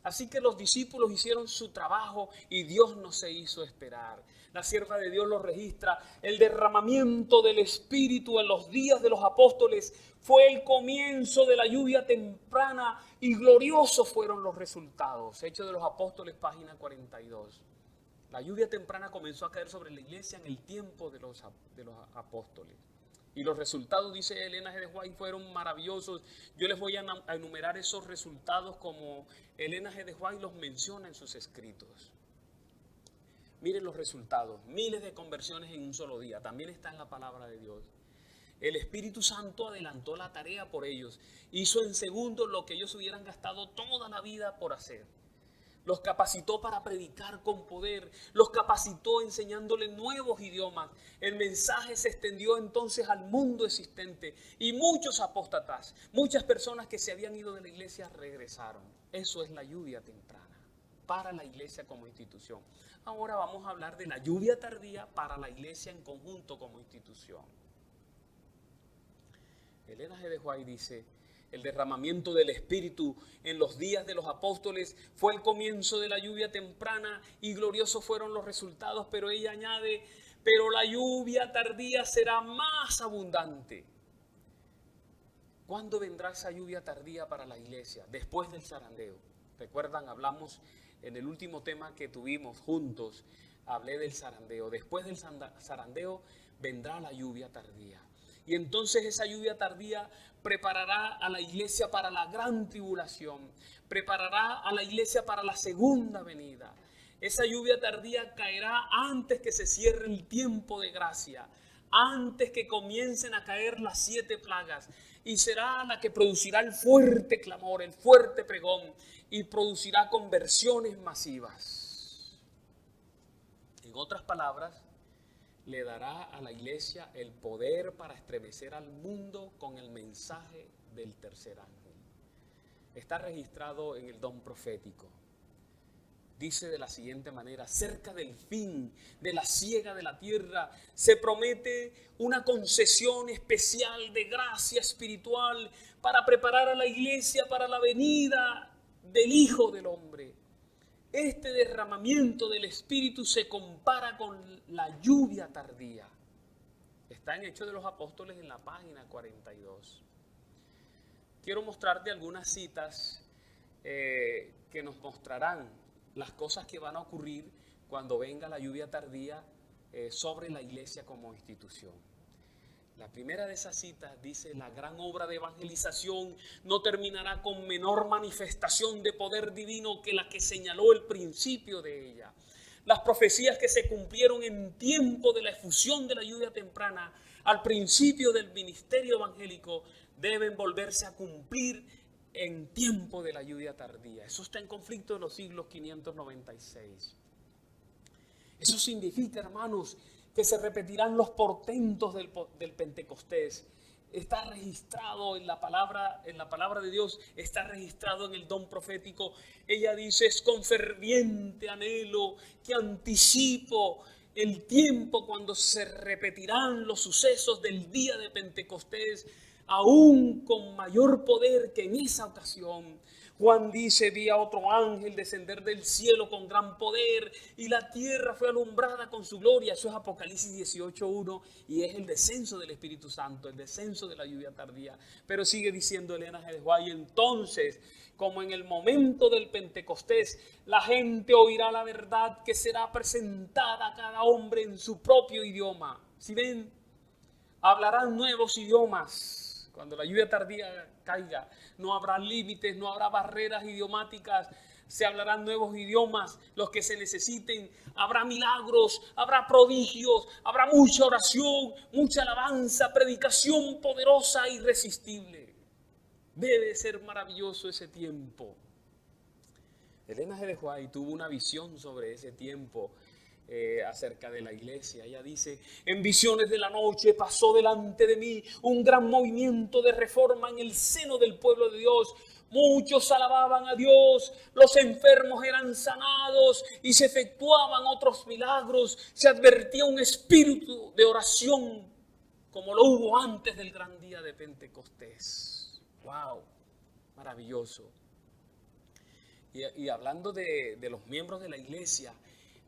Así que los discípulos hicieron su trabajo y Dios no se hizo esperar. La sierva de Dios lo registra. El derramamiento del Espíritu en los días de los apóstoles fue el comienzo de la lluvia temprana y gloriosos fueron los resultados. Hechos de los Apóstoles, página 42. La lluvia temprana comenzó a caer sobre la iglesia en el tiempo de los apóstoles. Y los resultados, dice Elena G. de White, fueron maravillosos. Yo les voy a enumerar esos resultados como Elena G. de White los menciona en sus escritos. Miren los resultados. Miles de conversiones en un solo día. También está en la palabra de Dios. El Espíritu Santo adelantó la tarea por ellos. Hizo en segundos lo que ellos hubieran gastado toda la vida por hacer. Los capacitó para predicar con poder. Los capacitó enseñándole nuevos idiomas. El mensaje se extendió entonces al mundo existente. Y muchos apóstatas, muchas personas que se habían ido de la iglesia regresaron. Eso es la lluvia temprana para la iglesia como institución. Ahora vamos a hablar de la lluvia tardía para la iglesia en conjunto como institución. Elena G. de White dice: el derramamiento del Espíritu en los días de los apóstoles fue el comienzo de la lluvia temprana y gloriosos fueron los resultados, pero ella añade: pero la lluvia tardía será más abundante. ¿Cuándo vendrá esa lluvia tardía para la iglesia? Después del zarandeo. ¿Recuerdan? Hablamos en el último tema que tuvimos juntos, hablé del zarandeo. Después del zarandeo vendrá la lluvia tardía. Y entonces esa lluvia tardía preparará a la iglesia para la gran tribulación, preparará a la iglesia para la segunda venida. Esa lluvia tardía caerá antes que se cierre el tiempo de gracia, antes que comiencen a caer las 7 plagas, y será la que producirá el fuerte clamor, el fuerte pregón, y producirá conversiones masivas. En otras palabras, le dará a la iglesia el poder para estremecer al mundo con el mensaje del tercer ángel. Está registrado en el don profético. dice de la siguiente manera: cerca del fin de la siega de la tierra se promete una concesión especial de gracia espiritual para preparar a la iglesia para la venida del Hijo del Hombre. Este derramamiento del Espíritu se compara con la lluvia tardía. Está en Hechos de los Apóstoles en la página 42. Quiero mostrarte algunas citas que nos mostrarán las cosas que van a ocurrir cuando venga la lluvia tardía sobre la iglesia como institución. La primera de esas citas dice: la gran obra de evangelización no terminará con menor manifestación de poder divino que la que señaló el principio de ella. Las profecías que se cumplieron en tiempo de la efusión de la lluvia temprana al principio del ministerio evangélico deben volverse a cumplir en tiempo de la lluvia tardía. Eso está en Conflicto de los Siglos 596. Eso significa, hermanos, que se repetirán los portentos del Pentecostés. Está registrado en la palabra de Dios, está registrado en el don profético. Ella dice: es con ferviente anhelo que anticipo el tiempo cuando se repetirán los sucesos del día de Pentecostés, aún con mayor poder que en esa ocasión. Juan dice: vi a otro ángel descender del cielo con gran poder y la tierra fue alumbrada con su gloria. Eso es Apocalipsis 18:1 y es el descenso del Espíritu Santo, el descenso de la lluvia tardía. Pero sigue diciendo Elena G. de White: entonces, como en el momento del Pentecostés, la gente oirá la verdad que será presentada a cada hombre en su propio idioma. ¿Sí ven? Hablarán nuevos idiomas. Cuando la lluvia tardía caiga, no habrá límites, no habrá barreras idiomáticas, se hablarán nuevos idiomas, los que se necesiten, habrá milagros, habrá prodigios, habrá mucha oración, mucha alabanza, predicación poderosa e irresistible. Debe ser maravilloso ese tiempo. Elena G. de White tuvo una visión sobre ese tiempo acerca de la iglesia. Ella dice: en visiones de la noche pasó delante de mí un gran movimiento de reforma en el seno del pueblo de Dios. Muchos alababan a Dios, los enfermos eran sanados y se efectuaban otros milagros. Se advertía un espíritu de oración como lo hubo antes del gran día de Pentecostés. ¡Wow! Maravilloso. Y hablando de los miembros de la iglesia,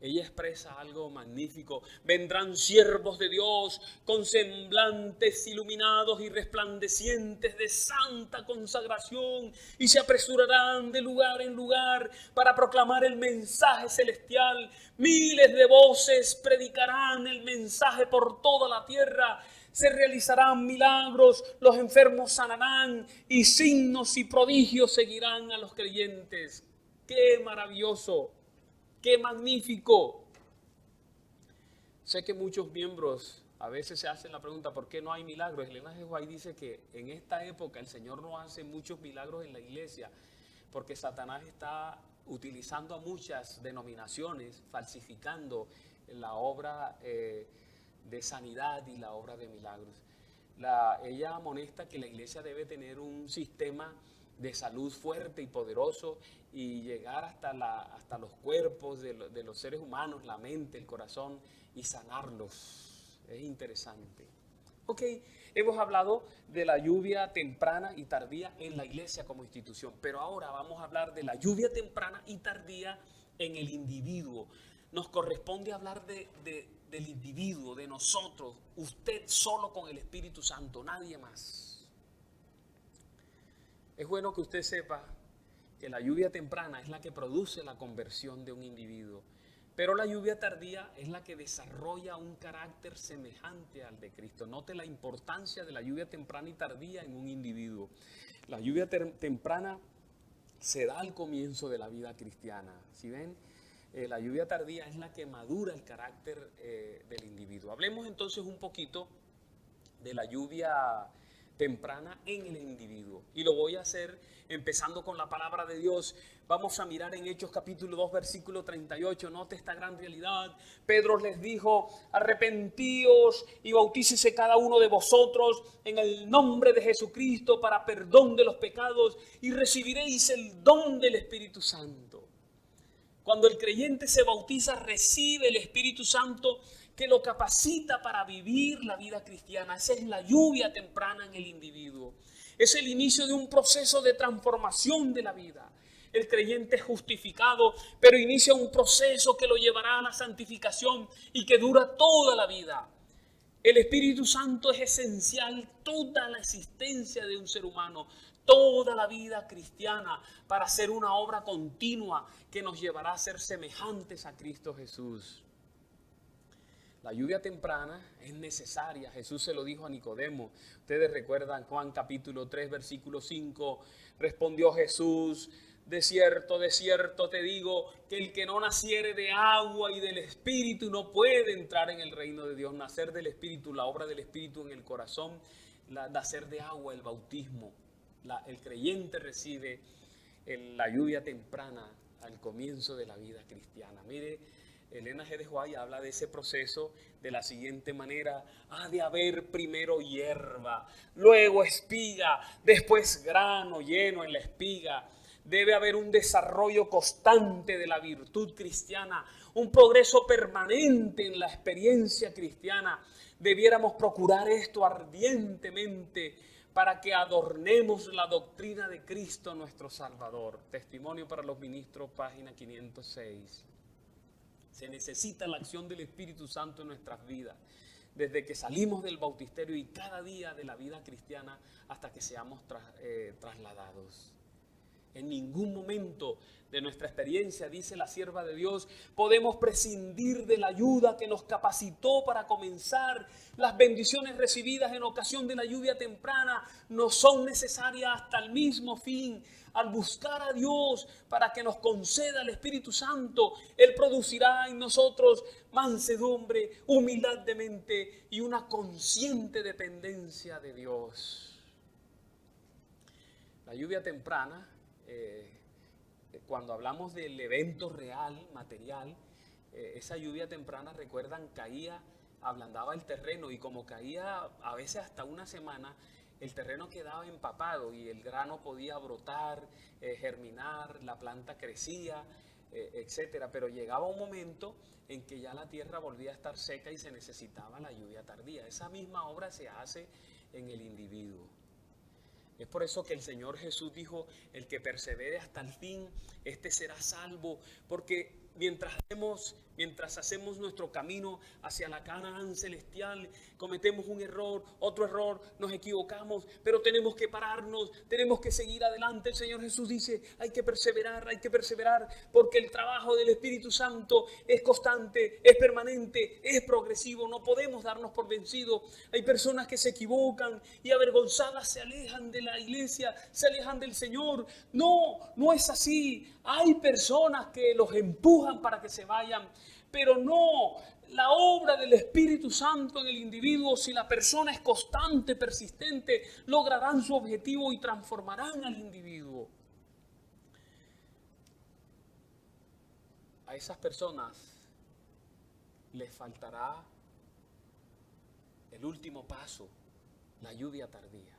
ella expresa algo magnífico. Vendrán siervos de Dios con semblantes iluminados y resplandecientes de santa consagración y se apresurarán de lugar en lugar para proclamar el mensaje celestial. Miles de voces predicarán el mensaje por toda la tierra. Se realizarán milagros, los enfermos sanarán y signos y prodigios seguirán a los creyentes. ¡Qué maravilloso! ¡Qué magnífico! Sé que muchos miembros a veces se hacen la pregunta: ¿por qué no hay milagros? Elena G. White dice que en esta época el Señor no hace muchos milagros en la iglesia porque Satanás está utilizando a muchas denominaciones, falsificando la obra de sanidad y la obra de milagros. Ella amonesta que la iglesia debe tener un sistema de salud fuerte y poderoso y llegar hasta los cuerpos de los seres humanos, la mente, el corazón, y sanarlos. Es interesante. Ok, hemos hablado de la lluvia temprana y tardía en la iglesia como institución, pero ahora vamos a hablar de la lluvia temprana y tardía en el individuo. Nos corresponde hablar del individuo, de nosotros, usted solo con el Espíritu Santo, nadie más. Es bueno que usted sepa que la lluvia temprana es la que produce la conversión de un individuo, pero la lluvia tardía es la que desarrolla un carácter semejante al de Cristo. Note la importancia de la lluvia temprana y tardía en un individuo. La lluvia temprana se da al comienzo de la vida cristiana. ¿Sí ven? La lluvia tardía es la que madura el carácter del individuo. Hablemos entonces un poquito de la lluvia temprana en el individuo. Y lo voy a hacer empezando con la palabra de Dios. Vamos a mirar en Hechos capítulo 2, versículo 38. Note esta gran realidad. Pedro les dijo: arrepentíos y bautícese cada uno de vosotros en el nombre de Jesucristo para perdón de los pecados y recibiréis el don del Espíritu Santo. Cuando el creyente se bautiza, recibe el Espíritu Santo que lo capacita para vivir la vida cristiana. Esa es la lluvia temprana en el individuo. Es el inicio de un proceso de transformación de la vida. El creyente es justificado, pero inicia un proceso que lo llevará a la santificación y que dura toda la vida. El Espíritu Santo es esencial toda la existencia de un ser humano, toda la vida cristiana, para hacer una obra continua que nos llevará a ser semejantes a Cristo Jesús. La lluvia temprana es necesaria. Jesús se lo dijo a Nicodemo. Ustedes recuerdan Juan capítulo 3, versículo 5. Respondió Jesús: de cierto te digo, que el que no naciere de agua y del Espíritu no puede entrar en el reino de Dios. Nacer del Espíritu, la obra del Espíritu en el corazón, nacer de agua, el bautismo. El creyente recibe la lluvia temprana al comienzo de la vida cristiana. Mire, Elena G. de White habla de ese proceso de la siguiente manera: ha de haber primero hierba, luego espiga, después grano lleno en la espiga. Debe haber un desarrollo constante de la virtud cristiana, un progreso permanente en la experiencia cristiana. Debiéramos procurar esto ardientemente para que adornemos la doctrina de Cristo nuestro Salvador. Testimonio para los ministros, página 506. Se necesita la acción del Espíritu Santo en nuestras vidas, desde que salimos del bautisterio y cada día de la vida cristiana hasta que seamos trasladados. En ningún momento de nuestra experiencia, dice la sierva de Dios, podemos prescindir de la ayuda que nos capacitó para comenzar. Las bendiciones recibidas en ocasión de la lluvia temprana nos son necesarias hasta el mismo fin. Al buscar a Dios para que nos conceda el Espíritu Santo, Él producirá en nosotros mansedumbre, humildad de mente y una consciente dependencia de Dios. La lluvia temprana, cuando hablamos del evento real, material, esa lluvia temprana, recuerdan, caía, ablandaba el terreno, y como caía a veces hasta una semana, el terreno quedaba empapado y el grano podía brotar, germinar, la planta crecía, etcétera. Pero llegaba un momento en que ya la tierra volvía a estar seca y se necesitaba la lluvia tardía. Esa misma obra se hace en el individuo. Es por eso que el Señor Jesús dijo: el que persevere hasta el fin, este será salvo. Porque mientras hacemos nuestro camino hacia la Canaán celestial, cometemos un error, otro error, nos equivocamos, pero tenemos que pararnos, tenemos que seguir adelante. El Señor Jesús dice: hay que perseverar, porque el trabajo del Espíritu Santo es constante, es permanente, es progresivo. No podemos darnos por vencidos. Hay personas que se equivocan y avergonzadas se alejan de la iglesia, se alejan del Señor. No es así. Hay personas que los empujan para que se vayan, pero no. La obra del Espíritu Santo en el individuo, si la persona es constante, persistente, lograrán su objetivo y transformarán al individuo. A esas personas les faltará el último paso, la lluvia tardía.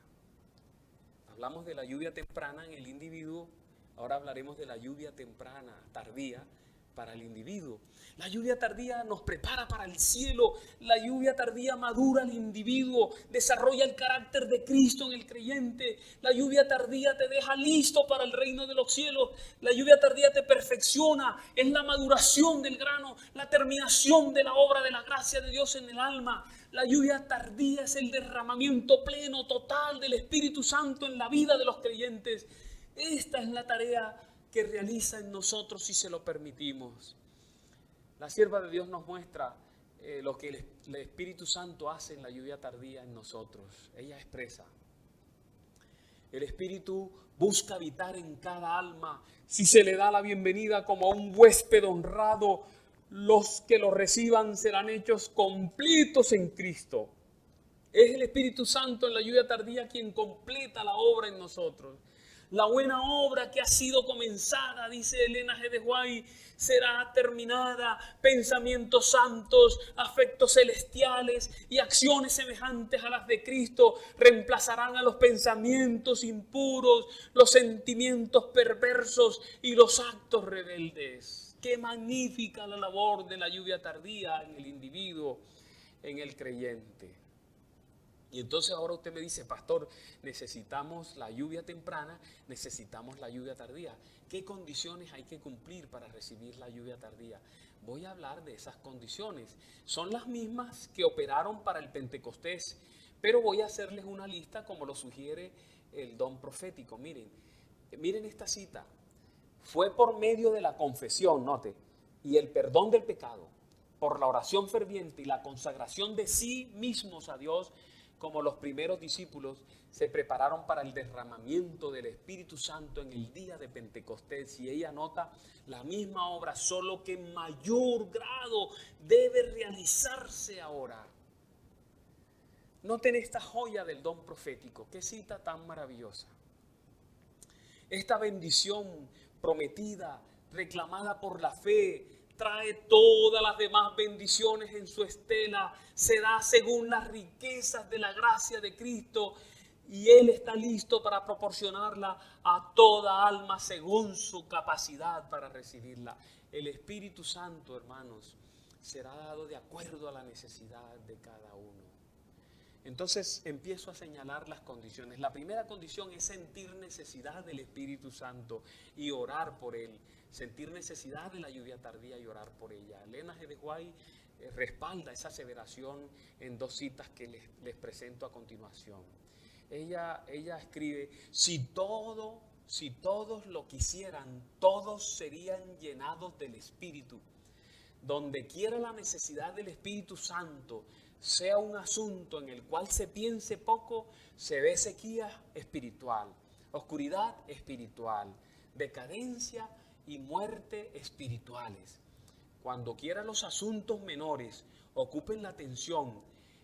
Hablamos de la lluvia temprana en el individuo, ahora hablaremos de la lluvia temprana, tardía, para el individuo. La lluvia tardía nos prepara para el cielo. La lluvia tardía madura al individuo, desarrolla el carácter de Cristo en el creyente. La lluvia tardía te deja listo para el reino de los cielos. La lluvia tardía te perfecciona, es la maduración del grano, la terminación de la obra de la gracia de Dios en el alma. La lluvia tardía es el derramamiento pleno, total del Espíritu Santo en la vida de los creyentes. Esta es la tarea que realiza en nosotros si se lo permitimos. La sierva de Dios nos muestra lo que el Espíritu Santo hace en la lluvia tardía en nosotros. Ella expresa: el Espíritu busca habitar en cada alma. Si se le da la bienvenida como a un huésped honrado, los que lo reciban serán hechos completos en Cristo. Es el Espíritu Santo en la lluvia tardía quien completa la obra en nosotros. La buena obra que ha sido comenzada, dice Elena G. de White, será terminada. Pensamientos santos, afectos celestiales y acciones semejantes a las de Cristo reemplazarán a los pensamientos impuros, los sentimientos perversos y los actos rebeldes. Qué magnífica la labor de la lluvia tardía en el individuo, en el creyente. Y entonces ahora usted me dice, pastor, necesitamos la lluvia temprana, necesitamos la lluvia tardía. ¿Qué condiciones hay que cumplir para recibir la lluvia tardía? Voy a hablar de esas condiciones. Son las mismas que operaron para el Pentecostés, pero voy a hacerles una lista como lo sugiere el don profético. Miren esta cita. Fue por medio de la confesión, note, y el perdón del pecado, por la oración ferviente y la consagración de sí mismos a Dios, como los primeros discípulos se prepararon para el derramamiento del Espíritu Santo en el día de Pentecostés. Y ella nota la misma obra, solo que en mayor grado debe realizarse ahora. Noten esta joya del don profético, qué cita tan maravillosa. Esta bendición prometida, reclamada por la fe, trae todas las demás bendiciones en su estela, se da según las riquezas de la gracia de Cristo y Él está listo para proporcionarla a toda alma según su capacidad para recibirla. El Espíritu Santo, hermanos, será dado de acuerdo a la necesidad de cada uno. Entonces empiezo a señalar las condiciones. La primera condición es sentir necesidad del Espíritu Santo y orar por Él. Sentir necesidad de la lluvia tardía y orar por ella. Elena G. de White respalda esa aseveración en dos citas que les presento a continuación. Ella escribe, si todos lo quisieran, todos serían llenados del Espíritu. Donde quiera la necesidad del Espíritu Santo sea un asunto en el cual se piense poco, se ve sequía espiritual, oscuridad espiritual, decadencia y muerte espirituales. Cuando quiera los asuntos menores ocupen la atención,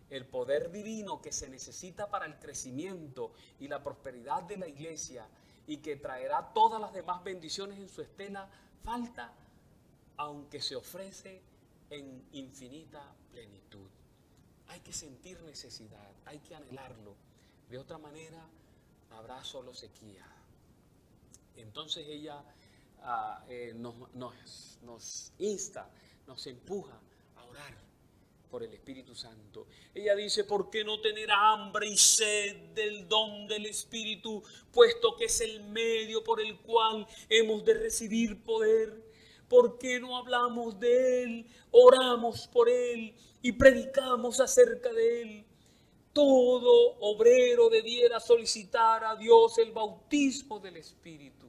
el poder divino que se necesita para el crecimiento y la prosperidad de la iglesia y que traerá todas las demás bendiciones en su estela, falta, aunque se ofrece en infinita plenitud. Hay que sentir necesidad, hay que anhelarlo. De otra manera, habrá solo sequía. Entonces ella nos insta, nos empuja a orar por el Espíritu Santo. Ella dice, ¿por qué no tener hambre y sed del don del Espíritu, puesto que es el medio por el cual hemos de recibir poder? ¿Por qué no hablamos de Él, oramos por Él y predicamos acerca de Él? Todo obrero debiera solicitar a Dios el bautismo del Espíritu.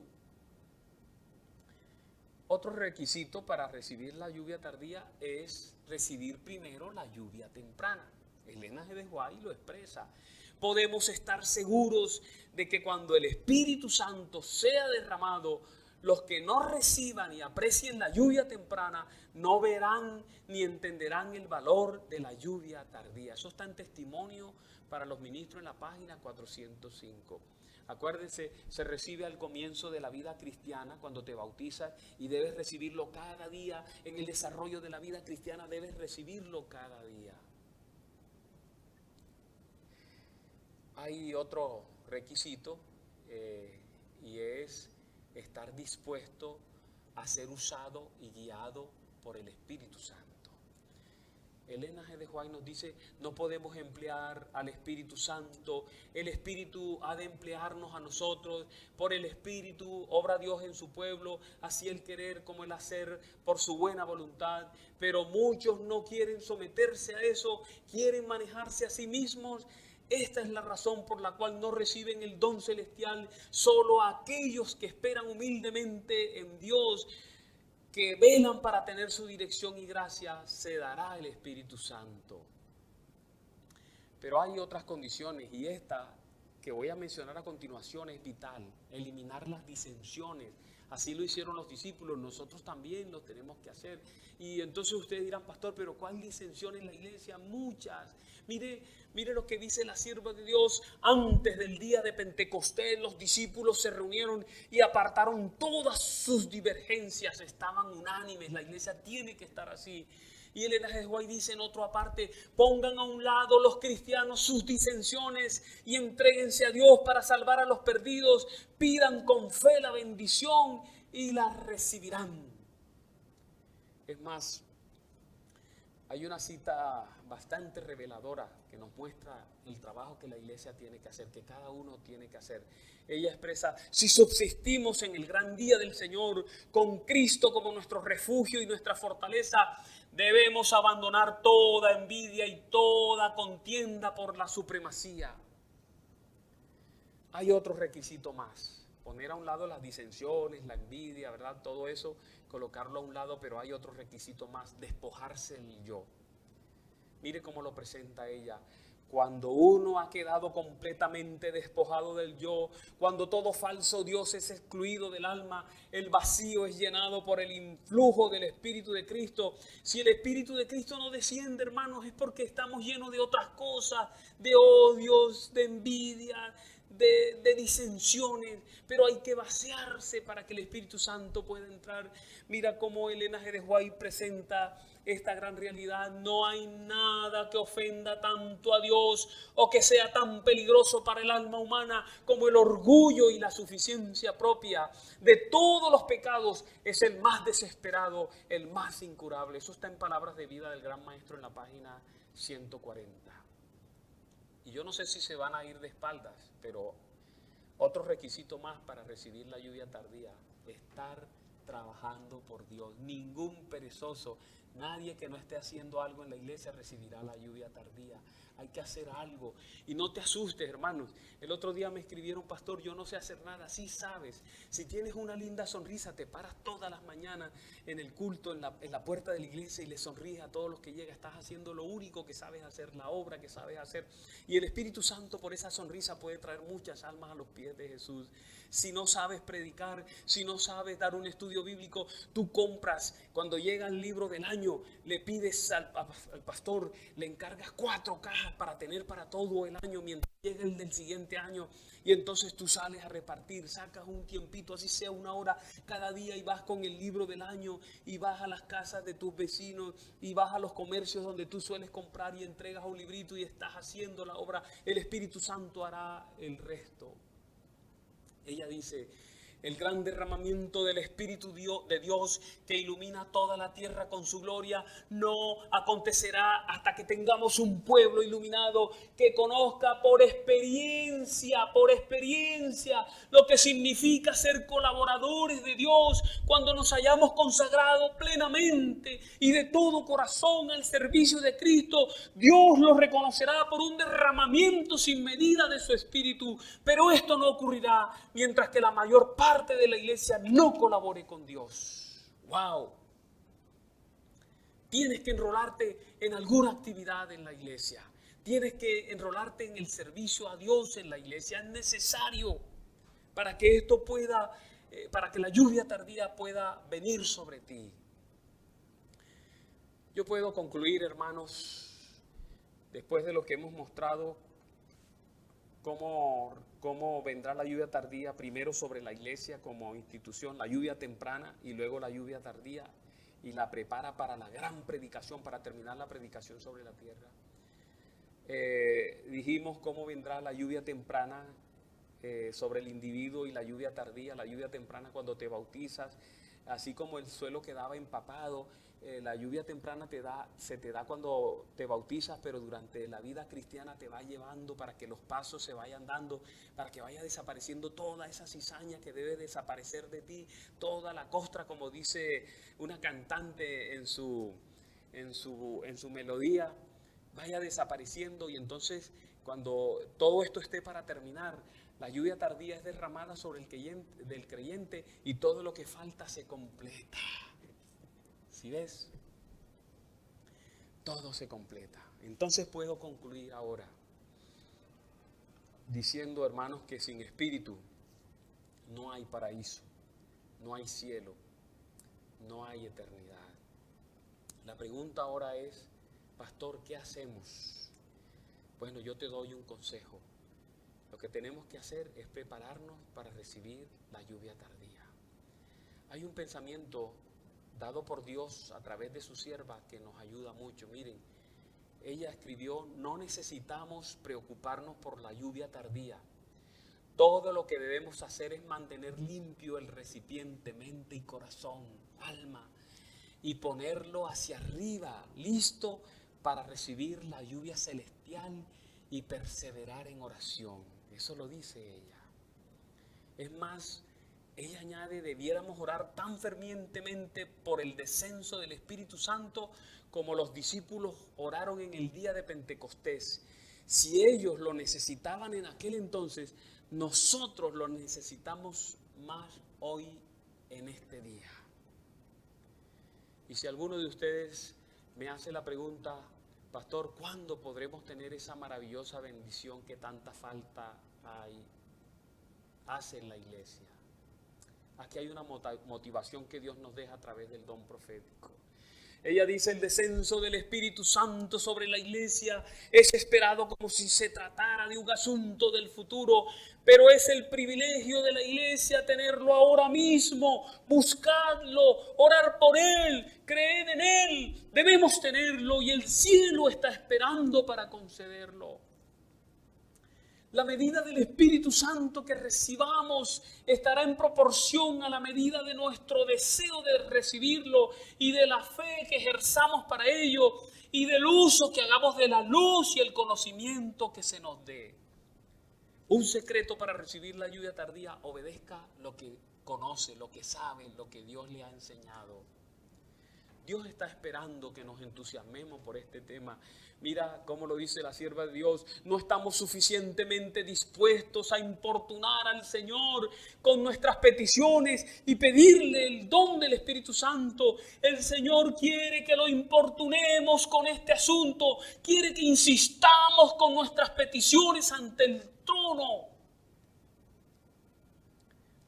Otro requisito para recibir la lluvia tardía es recibir primero la lluvia temprana. Elena G. de White lo expresa. Podemos estar seguros de que cuando el Espíritu Santo sea derramado, los que no reciban y aprecien la lluvia temprana no verán ni entenderán el valor de la lluvia tardía. Eso está en testimonio para los ministros en la página 405. Acuérdense, se recibe al comienzo de la vida cristiana cuando te bautizas y debes recibirlo cada día. En el desarrollo de la vida cristiana debes recibirlo cada día. Hay otro requisito y es estar dispuesto a ser usado y guiado por el Espíritu Santo. Elena G. de White nos dice, no podemos emplear al Espíritu Santo, el Espíritu ha de emplearnos a nosotros, por el Espíritu obra Dios en su pueblo, así el querer como el hacer por su buena voluntad, pero muchos no quieren someterse a eso, quieren manejarse a sí mismos. Esta es la razón por la cual no reciben el don celestial. Solo aquellos que esperan humildemente en Dios, que velan para tener su dirección y gracia, se dará el Espíritu Santo. Pero hay otras condiciones y esta que voy a mencionar a continuación es vital. Eliminar las disensiones. Así lo hicieron los discípulos, nosotros también lo tenemos que hacer. Y entonces ustedes dirán, pastor, pero ¿cuál disensión en la iglesia? Muchas. Mire lo que dice la sierva de Dios. Antes del día de Pentecostés, los discípulos se reunieron y apartaron todas sus divergencias. Estaban unánimes, la iglesia tiene que estar así. Y Elena G. de White dice en otra parte, pongan a un lado los cristianos sus disensiones y entréguense a Dios para salvar a los perdidos. Pidan con fe la bendición y la recibirán. Es más, hay una cita bastante reveladora que nos muestra el trabajo que la iglesia tiene que hacer, que cada uno tiene que hacer. Ella expresa: si subsistimos en el gran día del Señor, con Cristo como nuestro refugio y nuestra fortaleza, debemos abandonar toda envidia y toda contienda por la supremacía. Hay otro requisito más: poner a un lado las disensiones, la envidia, ¿verdad? Todo eso, colocarlo a un lado, pero hay otro requisito más: despojarse el yo. Mire cómo lo presenta ella. Cuando uno ha quedado completamente despojado del yo, cuando todo falso Dios es excluido del alma, el vacío es llenado por el influjo del Espíritu de Cristo. Si el Espíritu de Cristo no desciende, hermanos, es porque estamos llenos de otras cosas, de odios, de envidia, de disensiones, pero hay que vaciarse para que el Espíritu Santo pueda entrar. Mira cómo Elena G. de White presenta esta gran realidad: no hay nada que ofenda tanto a Dios o que sea tan peligroso para el alma humana como el orgullo y la suficiencia propia. De todos los pecados es el más desesperado, el más incurable. Eso está en Palabras de Vida del Gran Maestro en la página 140. Y yo no sé si se van a ir de espaldas, pero otro requisito más para recibir la lluvia tardía: estar trabajando por Dios. Ningún perezoso, nadie que no esté haciendo algo en la iglesia recibirá la lluvia tardía. Hay que hacer algo. Y no te asustes, hermanos. El otro día me escribieron: pastor, yo no sé hacer nada. Sí sabes. Si tienes una linda sonrisa, te paras todas las mañanas en el culto, en la puerta de la iglesia, y le sonríes a todos los que llegan. Estás haciendo lo único que sabes hacer, la obra que sabes hacer. Y el Espíritu Santo, por esa sonrisa, puede traer muchas almas a los pies de Jesús. Si no sabes predicar, si no sabes dar un estudio bíblico, tú compras. Cuando llega el libro del año, le pides al pastor, le encargas 4 cajas para tener para todo el año mientras llega el del siguiente año. Y entonces tú sales a repartir, sacas un tiempito, así sea 1 hora cada día, y vas con el libro del año y vas a las casas de tus vecinos y vas a los comercios donde tú sueles comprar y entregas un librito y estás haciendo la obra. El Espíritu Santo hará el resto. Ella dice: el gran derramamiento del Espíritu de Dios que ilumina toda la tierra con su gloria no acontecerá hasta que tengamos un pueblo iluminado que conozca por experiencia lo que significa ser colaboradores de Dios. Cuando nos hayamos consagrado plenamente y de todo corazón al servicio de Cristo, Dios lo reconocerá por un derramamiento sin medida de su Espíritu. Pero esto no ocurrirá mientras que la mayor parte de la iglesia no colabore con Dios. ¡Wow! Tienes que enrolarte en alguna actividad en la iglesia. Tienes que enrolarte en el servicio a Dios en la iglesia. Es necesario para que esto pueda, para que la lluvia tardía pueda venir sobre ti. Yo puedo concluir, hermanos, después de lo que hemos mostrado, cómo vendrá la lluvia tardía, primero sobre la iglesia como institución, la lluvia temprana y luego la lluvia tardía, y la prepara para la gran predicación, para terminar la predicación sobre la tierra. Dijimos cómo vendrá la lluvia temprana sobre el individuo y la lluvia tardía. La lluvia temprana cuando te bautizas, así como el suelo quedaba empapado. La lluvia temprana se te da cuando te bautizas, pero durante la vida cristiana te va llevando para que los pasos se vayan dando, para que vaya desapareciendo toda esa cizaña que debe desaparecer de ti, toda la costra, como dice una cantante en su melodía, vaya desapareciendo. Y entonces, cuando todo esto esté para terminar, la lluvia tardía es derramada sobre el creyente y todo lo que falta se completa. ¿Sí ves? Todo se completa. Entonces puedo concluir ahora diciendo, hermanos, que sin Espíritu no hay paraíso, no hay cielo, no hay eternidad. La pregunta ahora es: pastor, ¿qué hacemos? Bueno, yo te doy un consejo. Lo que tenemos que hacer es prepararnos para recibir la lluvia tardía. Hay un pensamiento dado por Dios a través de su sierva que nos ayuda mucho. Miren, ella escribió: no necesitamos preocuparnos por la lluvia tardía. Todo lo que debemos hacer es mantener limpio el recipiente, mente y corazón, alma. y ponerlo hacia arriba, listo para recibir la lluvia celestial y perseverar en oración. Eso lo dice ella. Es más, ella añade, debiéramos orar tan fervientemente por el descenso del Espíritu Santo como los discípulos oraron en el día de Pentecostés. Si ellos lo necesitaban en aquel entonces, nosotros lo necesitamos más hoy en este día. Y si alguno de ustedes me hace la pregunta, pastor, ¿cuándo podremos tener esa maravillosa bendición que tanta falta hace en la iglesia? Aquí hay una motivación que Dios nos deja a través del don profético. Ella dice, el descenso del Espíritu Santo sobre la iglesia es esperado como si se tratara de un asunto del futuro, pero es el privilegio de la iglesia tenerlo ahora mismo. Buscadlo, orar por Él, creed en Él. Debemos tenerlo y el cielo está esperando para concederlo. La medida del Espíritu Santo que recibamos estará en proporción a la medida de nuestro deseo de recibirlo y de la fe que ejerzamos para ello y del uso que hagamos de la luz y el conocimiento que se nos dé. Un secreto para recibir la lluvia tardía: obedezca lo que conoce, lo que sabe, lo que Dios le ha enseñado. Dios está esperando que nos entusiasmemos por este tema. Mira cómo lo dice la sierva de Dios. No estamos suficientemente dispuestos a importunar al Señor con nuestras peticiones y pedirle el don del Espíritu Santo. El Señor quiere que lo importunemos con este asunto. Quiere que insistamos con nuestras peticiones ante el trono.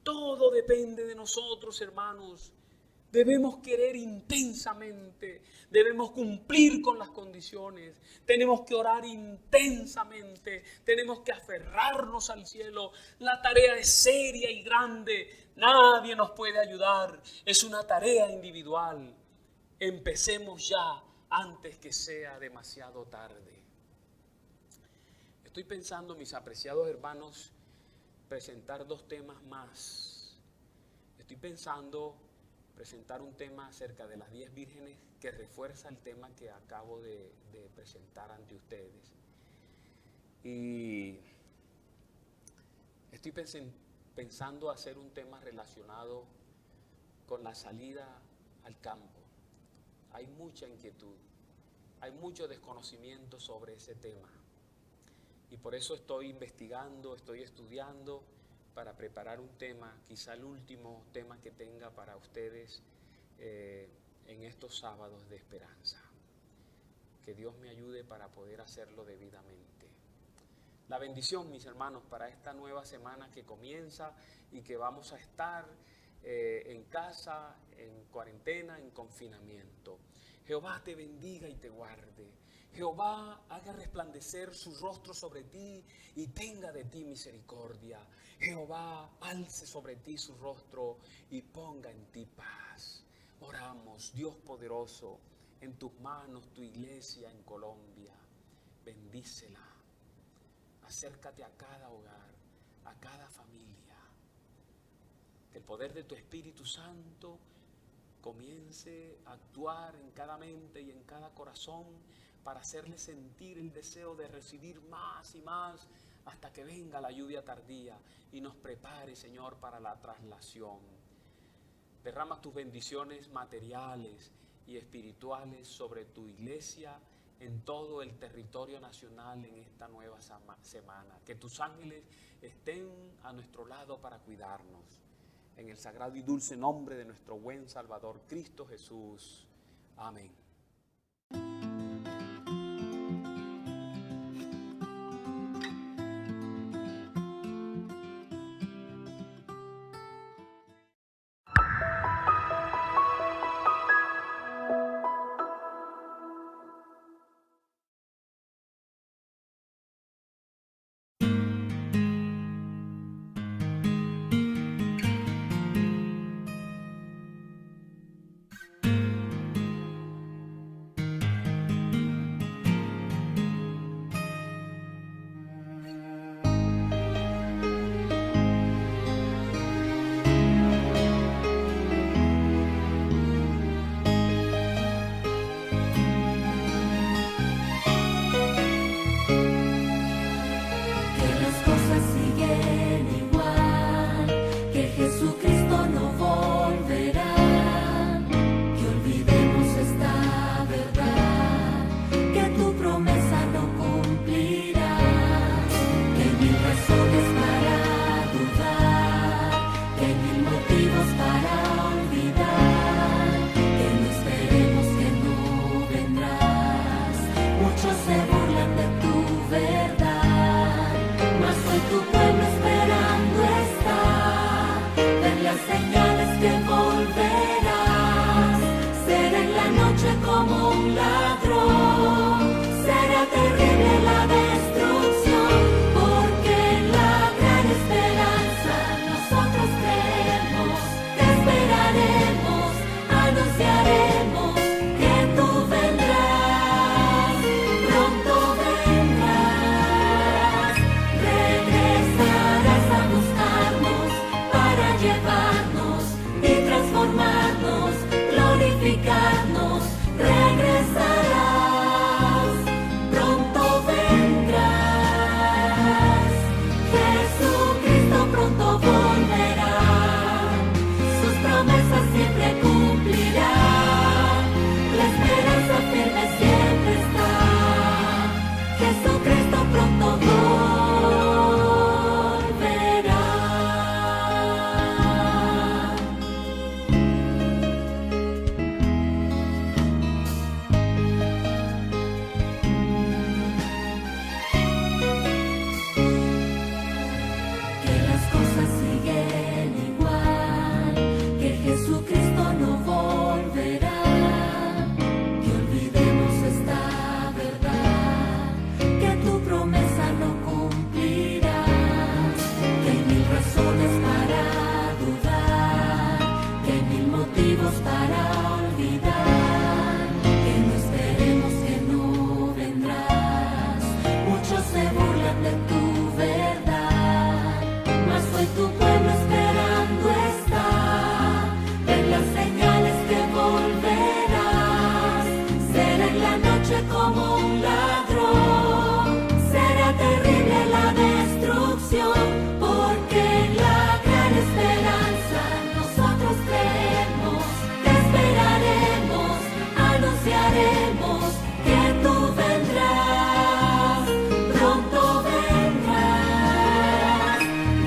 Todo depende de nosotros, hermanos. Debemos querer intensamente, debemos cumplir con las condiciones, tenemos que orar intensamente, tenemos que aferrarnos al cielo. La tarea es seria y grande, nadie nos puede ayudar, es una tarea individual. Empecemos ya antes que sea demasiado tarde. Estoy pensando, mis apreciados hermanos, presentar 2 temas más. Estoy pensando presentar un tema acerca de las 10 vírgenes que refuerza el tema que acabo de presentar ante ustedes. Y estoy pensando hacer un tema relacionado con la salida al campo. Hay mucha inquietud, hay mucho desconocimiento sobre ese tema. Y por eso estoy investigando, estoy estudiando para preparar un tema, quizá el último tema que tenga para ustedes en estos sábados de esperanza. Que Dios me ayude para poder hacerlo debidamente. La bendición, mis hermanos, para esta nueva semana que comienza y que vamos a estar en casa, en cuarentena, en confinamiento. Jehová te bendiga y te guarde. Jehová haga resplandecer su rostro sobre ti y tenga de ti misericordia. Jehová alce sobre ti su rostro y ponga en ti paz. Oramos, Dios poderoso, en tus manos tu iglesia en Colombia. Bendícela. Acércate a cada hogar, a cada familia. Que el poder de tu Espíritu Santo comience a actuar en cada mente y en cada corazón para hacerle sentir el deseo de recibir más y más hasta que venga la lluvia tardía y nos prepare, Señor, para la traslación. Derrama tus bendiciones materiales y espirituales sobre tu iglesia en todo el territorio nacional en esta nueva semana. Que tus ángeles estén a nuestro lado para cuidarnos. En el sagrado y dulce nombre de nuestro buen Salvador Cristo Jesús. Amén. de tu verdad. Mas hoy tu pueblo esperando está en las señales que volverás. Será en la noche como un ladrón, será terrible la destrucción, porque en la gran esperanza nosotros creemos, te esperaremos, anunciaremos que tú vendrás, pronto vendrás,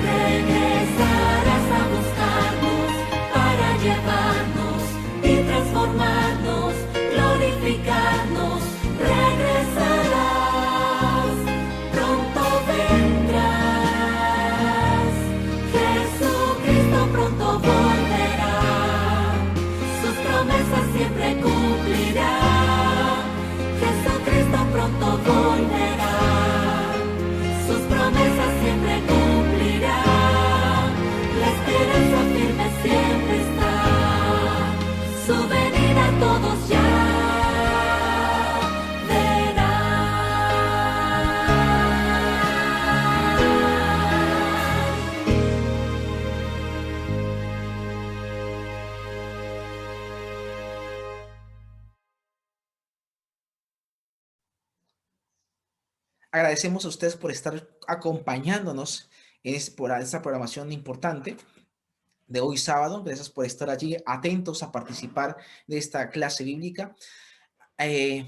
regresarás a buscarnos para llevarnos y transformarnos, glorificarnos, regresarás, pronto vendrás, Jesucristo pronto volverá, sus promesas siempre cumplirá, Jesucristo pronto volverá, sus promesas siempre cumplirá, la esperanza firme siempre está, su venida todos ya Agradecemos a ustedes por estar acompañándonos en por esta programación importante de hoy sábado. Gracias por estar allí atentos a participar de esta clase bíblica. Eh,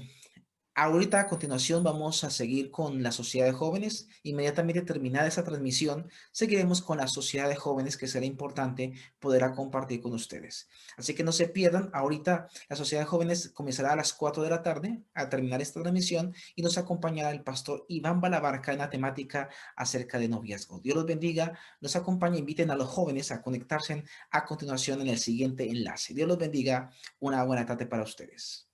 Ahorita a continuación vamos a seguir con la Sociedad de Jóvenes. Inmediatamente terminada esa transmisión, seguiremos con la Sociedad de Jóvenes, que será importante poder compartir con ustedes. Así que no se pierdan. Ahorita la Sociedad de Jóvenes comenzará a las 4 de la tarde a terminar esta transmisión y nos acompañará el pastor Iván Balabarca en la temática acerca de noviazgo. Dios los bendiga, nos acompañe, inviten a los jóvenes a conectarse a continuación en el siguiente enlace. Dios los bendiga, una buena tarde para ustedes.